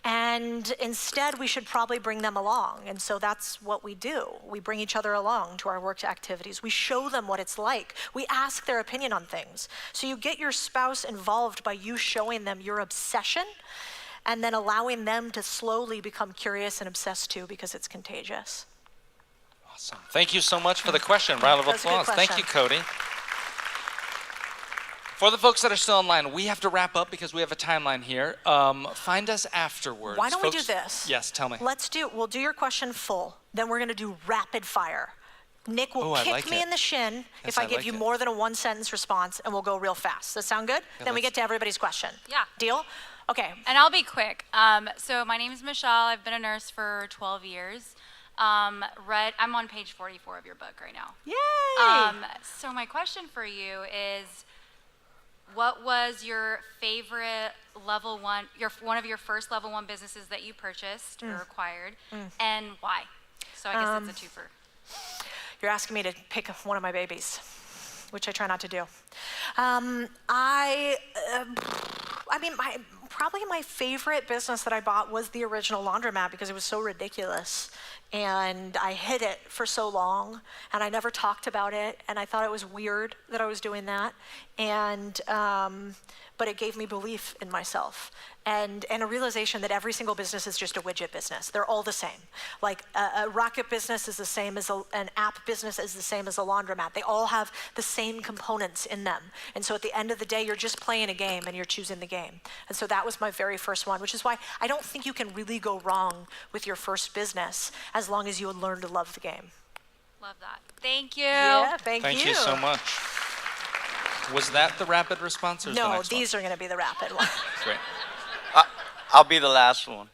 And instead, we should probably bring them along. And so that's what we do. We bring each other along to our work activities. We show them what it's like. We ask their opinion on things. So you get your spouse involved by you showing them your obsession and then allowing them to slowly become curious and obsessed too, because it's contagious. Awesome. Thank you so much for the question. Round of applause. Thank you, Codie. For the folks that are still online, we have to wrap up because we have a timeline here. Find us afterwards. Why don't we do this? Yes, tell me. We'll do your question full. Then we're gonna do rapid fire. Nick will kick me in the shin if I give you more than a one sentence response, and we'll go real fast. Does that sound good? Then we get to everybody's question. Yeah. Deal? Okay. And I'll be quick. So my name is Michelle. I've been a nurse for 12 years. I'm on page 44 of your book right now. Yay! So my question for you is, what was your favorite level one, one of your first level one businesses that you purchased or acquired, and why? So I guess that's a twofer. You're asking me to pick one of my babies, which I try not to do. Probably my favorite business that I bought was the original laundromat, because it was so ridiculous. And I hid it for so long, and I never talked about it, and I thought it was weird that I was doing that. And but it gave me belief in myself, and a realization that every single business is just a widget business. They're all the same. Like a rocket business is the same as an app business is the same as a laundromat. They all have the same components in them. And so at the end of the day, you're just playing a game and you're choosing the game. And so that was my very first one, which is why I don't think you can really go wrong with your first business as long as you learn to love the game. Love that. Thank you. Yeah, thank you. Thank you so much. Was that the rapid response or is the No, next one? these are going to be the rapid ones. Great. I'll be the last one.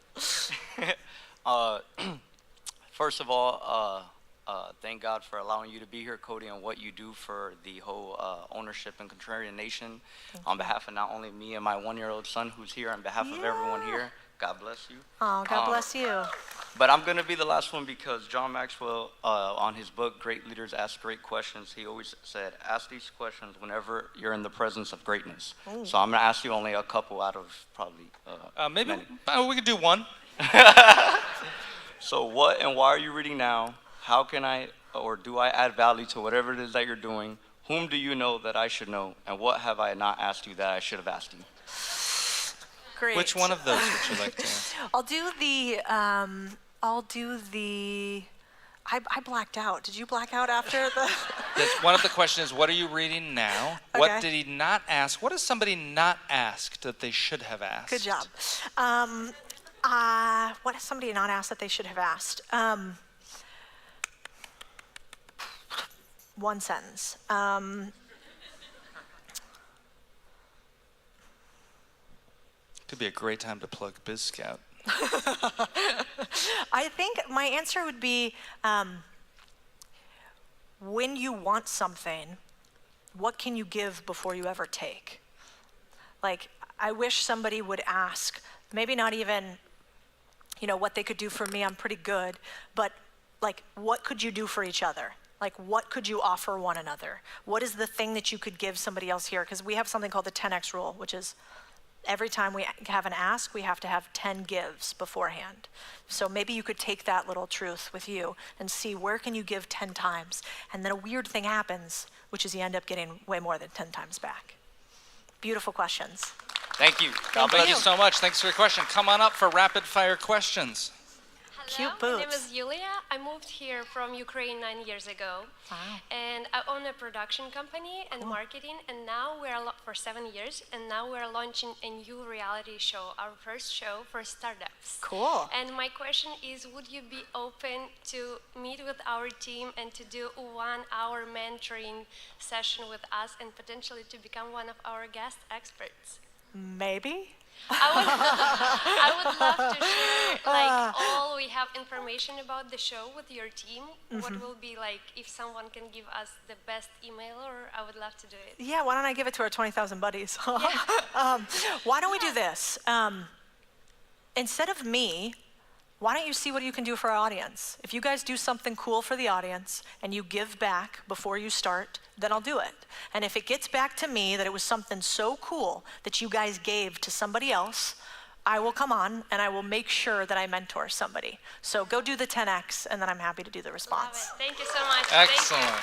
First of all, thank God for allowing you to be here, Codie, and what you do for the whole ownership and Contrarian Nation. On behalf of not only me and my 1-year-old son who's here, on behalf of everyone here, God bless you. Oh, God bless you. But I'm going to be the last one because John Maxwell, on his book, Great Leaders Ask Great Questions, he always said, ask these questions whenever you're in the presence of greatness. Ooh. So I'm going to ask you only a couple out of probably maybe many. we could do one. So what and why are you reading now? How can I or do I add value to whatever it is that you're doing? Whom do you know that I should know? And what have I not asked you that I should have asked you? Great. Which one of those would you like to answer? I'll do the, I blacked out. Did you black out after the? One of the questions is, what are you reading now? Okay. What did he not ask? What has somebody not asked that they should have asked? Good job. What has somebody not asked that they should have asked? One sentence. Could be a great time to plug Biz Scout. I think my answer would be, when you want something, what can you give before you ever take? Like, I wish somebody would ask, maybe not even, what they could do for me, I'm pretty good, but like, what could you do for each other? Like, what could you offer one another? What is the thing that you could give somebody else here? Because we have something called the 10X rule, which is every time we have an ask, we have to have 10 gives beforehand. So maybe you could take that little truth with you and see where can you give 10 times. And then a weird thing happens, which is you end up getting way more than 10 times back. Beautiful questions. Thank you. Thank you so much. Thanks for your question. Come on up for rapid fire questions. Cute Hello, my boots. name is Yulia. I moved here from Ukraine 9 years ago. Wow. And I own a production company and marketing, and now for 7 years, and now we're launching a new reality show, our first show for startups. Cool. And my question is, would you be open to meet with our team and to do a 1-hour mentoring session with us and potentially to become one of our guest experts? Maybe. I would love to share all we have information about the show with your team. What will be if someone can give us the best email, or I would love to do it. Yeah, why don't I give it to our 20,000 buddies? Why don't we do this? Instead of me, why don't you see what you can do for our audience? If you guys do something cool for the audience and you give back before you start, then I'll do it. And if it gets back to me that it was something so cool that you guys gave to somebody else, I will come on and I will make sure that I mentor somebody. So go do the 10X and then I'm happy to do the response. Love it. Thank you so much. Excellent. Thank you.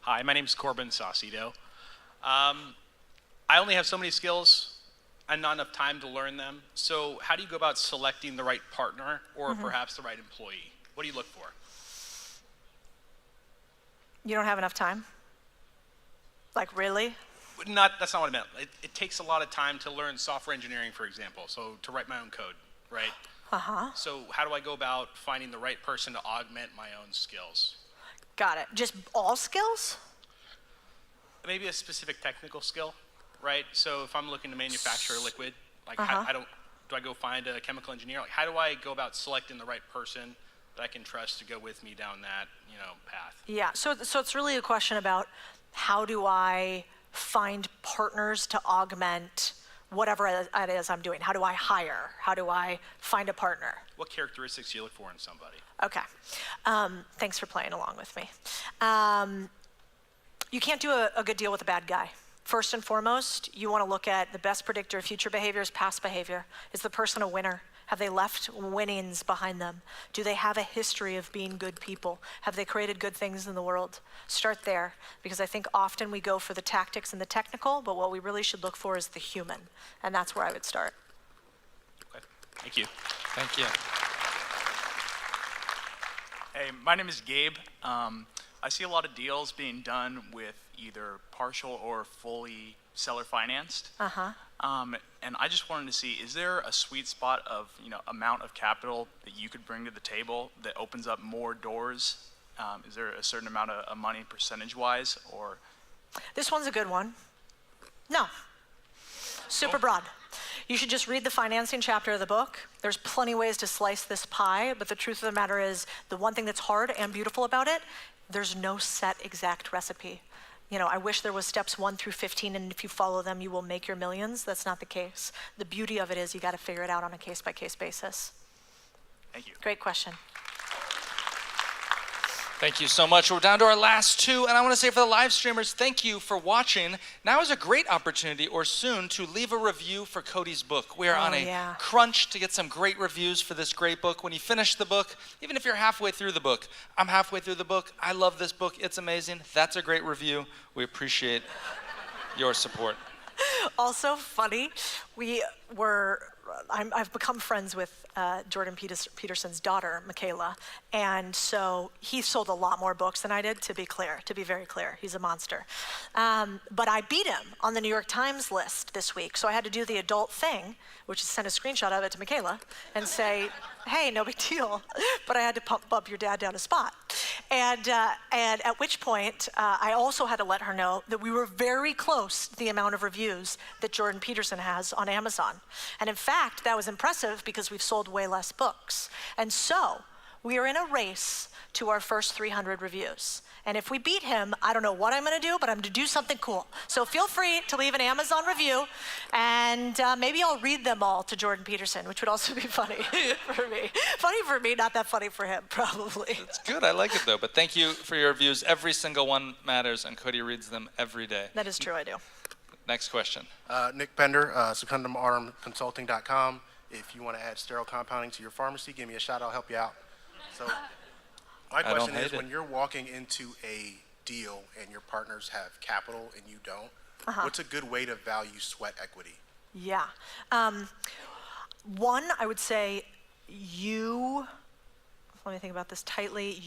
Hi, my name's Corbin Saucedo. I only have so many skills and not enough time to learn them. So how do you go about selecting the right partner or perhaps the right employee? What do you look for? You don't have enough time? Like, really? That's not what I meant. It takes a lot of time to learn software engineering, for example, so to write my own code, right? So how do I go about finding the right person to augment my own skills? Got it. Just all skills? Maybe a specific technical skill, right? So if I'm looking to manufacture a liquid, do I go find a chemical engineer? Like, how do I go about selecting the right person that I can trust to go with me down that, path? Yeah, so it's really a question about how do I find partners to augment whatever it is I'm doing? How do I hire? How do I find a partner? What characteristics do you look for in somebody? Okay, thanks for playing along with me. You can't do a good deal with a bad guy. First and foremost, you want to look at the best predictor of future behavior is past behavior. Is the person a winner? Have they left winnings behind them? Do they have a history of being good people? Have they created good things in the world? Start there, because I think often we go for the tactics and the technical, but what we really should look for is the human, and that's where I would start. Okay, thank you. Thank you. Hey, my name is Gabe. I see a lot of deals being done with either partial or fully seller financed. And I just wanted to see, is there a sweet spot of amount of capital that you could bring to the table that opens up more doors Is there a certain amount of money percentage-wise, or? This one's a good one. No. Super broad. You should just read the financing chapter of the book. There's plenty of ways to slice this pie, but the truth of the matter is, the one thing that's hard and beautiful about it, there's no set exact recipe. You know, I wish there was steps 1 through 15, and if you follow them, you will make your millions. That's not the case. The beauty of it is you got to figure it out on a case-by-case basis. Thank you. Great question. Thank you so much. We're down to our last two, and I want to say for the live streamers, thank you for watching. Now is a great opportunity, or soon, to leave a review for Codie's book. We are on a crunch to get some great reviews for this great book. When you finish the book, even if you're halfway through the book, I'm halfway through the book. I love this book. It's amazing. That's a great review. We appreciate your support. Also funny, I've become friends with Jordan Peterson's daughter, Michaela, and so he sold a lot more books than I did, to be very clear. He's a monster. But I beat him on the New York Times list this week, so I had to do the adult thing, which is send a screenshot of it to Michaela and say, hey, no big deal, but I had to bump your dad down a spot. And at which point, I also had to let her know that we were very close to the amount of reviews that Jordan Peterson has on Amazon. And in fact, that was impressive because we've sold way less books. And so we are in a race to our first 300 reviews. And if we beat him, I don't know what I'm gonna do, but I'm gonna do something cool. So feel free to leave an Amazon review, and maybe I'll read them all to Jordan Peterson, which would also be funny for me. Funny for me, not that funny for him, probably. It's good, I like it though, but thank you for your reviews. Every single one matters, and Codie reads them every day. That is true, I do. Next question. Nick Bender, secundumarmconsulting.com. If you want to add sterile compounding to your pharmacy, give me a shot, I'll help you out. So my question is, when you're walking into a deal and your partners have capital and you don't, what's a good way to value sweat equity? Yeah. One, I would say let me think about this tightly,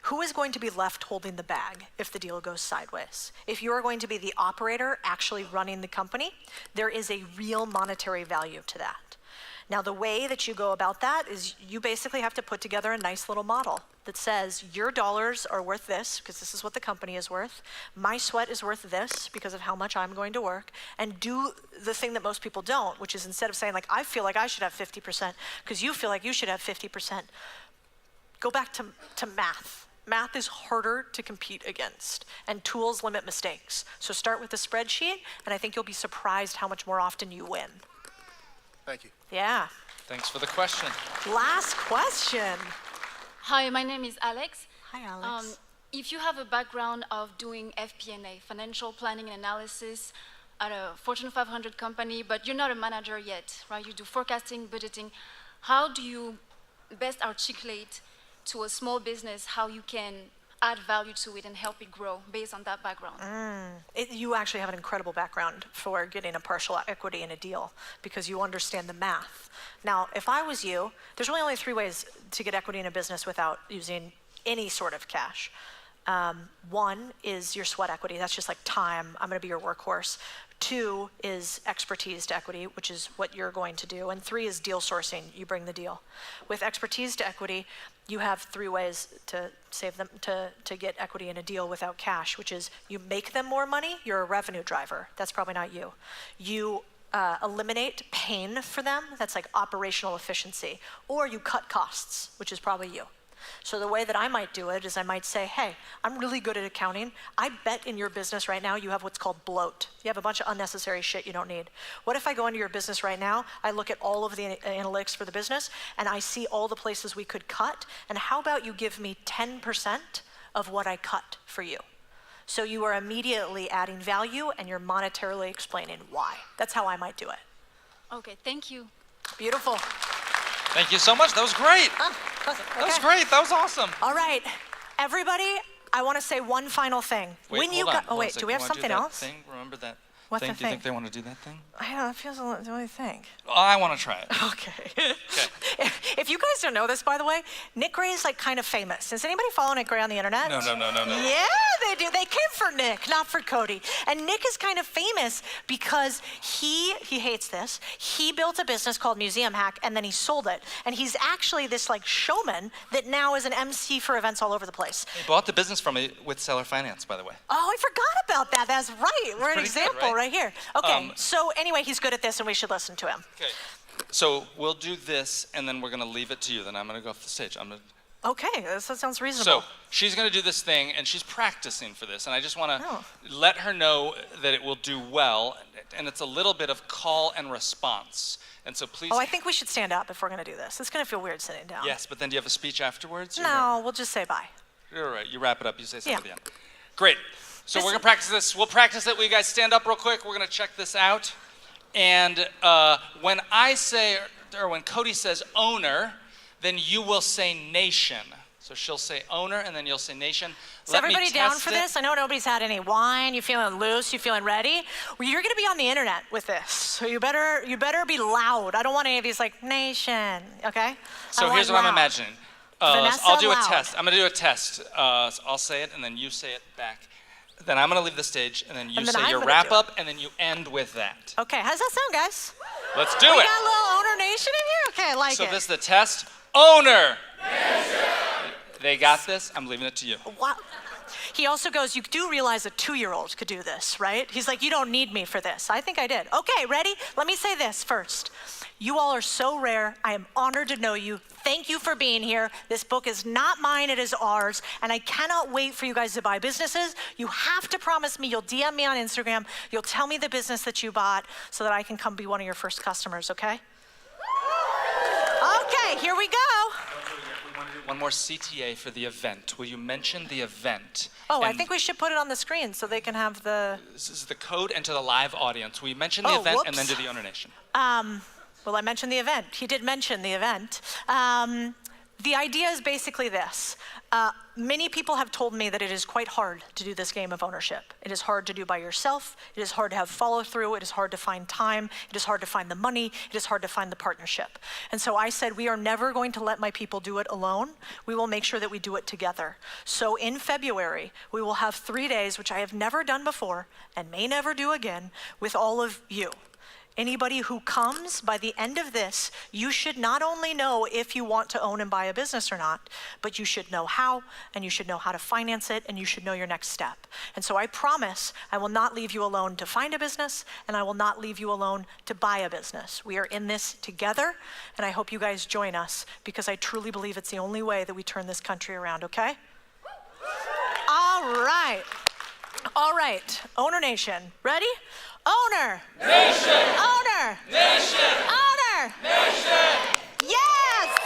who is going to be left holding the bag if the deal goes sideways? If you are going to be the operator actually running the company, there is a real monetary value to that. Now, the way that you go about that is you basically have to put together a nice little model that says your dollars are worth this because this is what the company is worth. My sweat is worth this because of how much I'm going to work, and do the thing that most people don't, which is instead of saying like, I feel like I should have 50% because you feel like you should have 50%, go back to math. Math is harder to compete against, and tools limit mistakes. So start with a spreadsheet, and I think you'll be surprised how much more often you win. Thank you. Yeah. Thanks for the question. Last question. Hi, my name is Alex. Hi, Alex. If you have a background of doing FP&A, financial planning and analysis, at a Fortune 500 company, but you're not a manager yet, right? You do forecasting, budgeting. How do you best articulate to a small business how you can add value to it and help it grow based on that background? You actually have an incredible background for getting a partial equity in a deal because you understand the math. Now, if I was you, there's really only 3 ways to get equity in a business without using any sort of cash. One is your sweat equity. That's just like time. I'm going to be your workhorse. 2 is expertise to equity, which is what you're going to do. And 3 is deal sourcing. You bring the deal. With expertise to equity, you have 3 ways to save them, to get equity in a deal without cash, which is you make them more money, you're a revenue driver. That's probably not you. You eliminate pain for them. That's like operational efficiency. Or you cut costs, which is probably you. So the way that I might do it is I might say, hey, I'm really good at accounting. I bet in your business right now you have what's called bloat. You have a bunch of unnecessary shit you don't need. What if I go into your business right now, I look at all of the analytics for the business, and I see all the places we could cut, and how about you give me 10% of what I cut for you? So you are immediately adding value, and you're monetarily explaining why. That's how I might do it. Okay, thank you. Beautiful. Thank you so much. That was great. That was great. That was awesome. All right, everybody, I want to say one final thing. Wait, wait, do we have something else? Thing? Remember that What's thing? the Do you thing? think they want to do that thing? I don't know, it feels the only thing. Oh, I want to try it. Okay. If you guys guys don't know this, by the way, Nick Gray is like kind of famous. Does anybody follow Nick Gray on the internet? No. Yeah, they do. They came for Nick, not for Codie. And Nick is kind of famous because he hates this. He built a business called Museum Hack, and then he sold it. And he's actually this like showman that now is an MC for events all over the place. He bought the business from me with seller finance, by the way. Oh, I forgot about that. That's right. We're an pretty good, example right? here. Okay, so anyway, he's good at this, and we should listen to him. Okay. So we'll do this, and then we're going to leave it to you. Then I'm going to go off the stage. Okay, that sounds reasonable. So she's going to do this thing, and she's practicing for this. And I just want to let her know that it will do well. And it's a little bit of call and response. And so please. Oh, I think we should stand up if we're going to do this. It's going to feel weird sitting down. Yes, but then do you have a speech afterwards? No, we'll just say bye. You're all right. You wrap it up. You say something Yeah. at the end. Great. So we're going to practice this. We'll practice it. Will you guys stand up real quick? We're going to check this out. And when I say, or when Codie says owner, then you will say nation. So she'll say owner, and then you'll say nation. Is everybody down for this? I know nobody's had any wine. You feeling loose? You feeling ready? Well, you're going to be on the internet with this, so you better be loud. I don't want any of these like nation. Okay? So here's what I'm imagining. Vanessa, I'll do loud. a test. I'm going to do a test. So I'll say it, and then you say it back. Then I'm going to leave the stage, and then you say your wrap up, and then you end with that. Okay, how's that sound, guys? Let's do We it. got a little owner nation in here? Okay, I like So it. this is the test. Owner. They got this. I'm leaving it to you. Wow. He also goes, you do realize a 2-year-old could do this, right? He's like, you don't need me for this. I think I did. Okay, ready? Let me say this first. You all are so rare. I am honored to know you. Thank you for being here. This book is not mine, it is ours. And I cannot wait for you guys to buy businesses. You have to promise me you'll DM me on Instagram. You'll tell me the business that you bought so that I can come be one of your first customers, okay? Okay, here we go. One more CTA for the event. Will you mention the event? Oh, I think we should put it on the screen so they can have the... This is the code and to the live audience. Will you mention the event and then do the owner nation? Well, I mentioned the event. He did mention the event. The idea is basically this. Many people have told me that it is quite hard to do this game of ownership. It is hard to do by yourself. It is hard to have follow through. It is hard to find time. It is hard to find the money. It is hard to find the partnership. And so I said, we are never going to let my people do it alone. We will make sure that we do it together. So in February, we will have 3 days, which I have never done before and may never do again, with all of you. Anybody who comes, by the end of this, you should not only know if you want to own and buy a business or not, but you should know how, and you should know how to finance it, and you should know your next step. And so I promise I will not leave you alone to find a business, and I will not leave you alone to buy a business. We are in this together, and I hope you guys join us, because I truly believe it's the only way that we turn this country around, okay? All right. All right, Owner Nation, ready? Owner! Nation! Owner! Nation! Owner! Nation! Yes!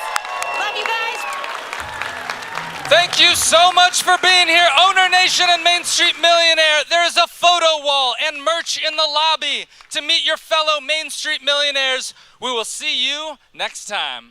Love you guys. Thank you so much for being here, Owner Nation and Main Street Millionaire. There is a photo wall and merch in the lobby to meet your fellow Main Street millionaires. We will see you next time.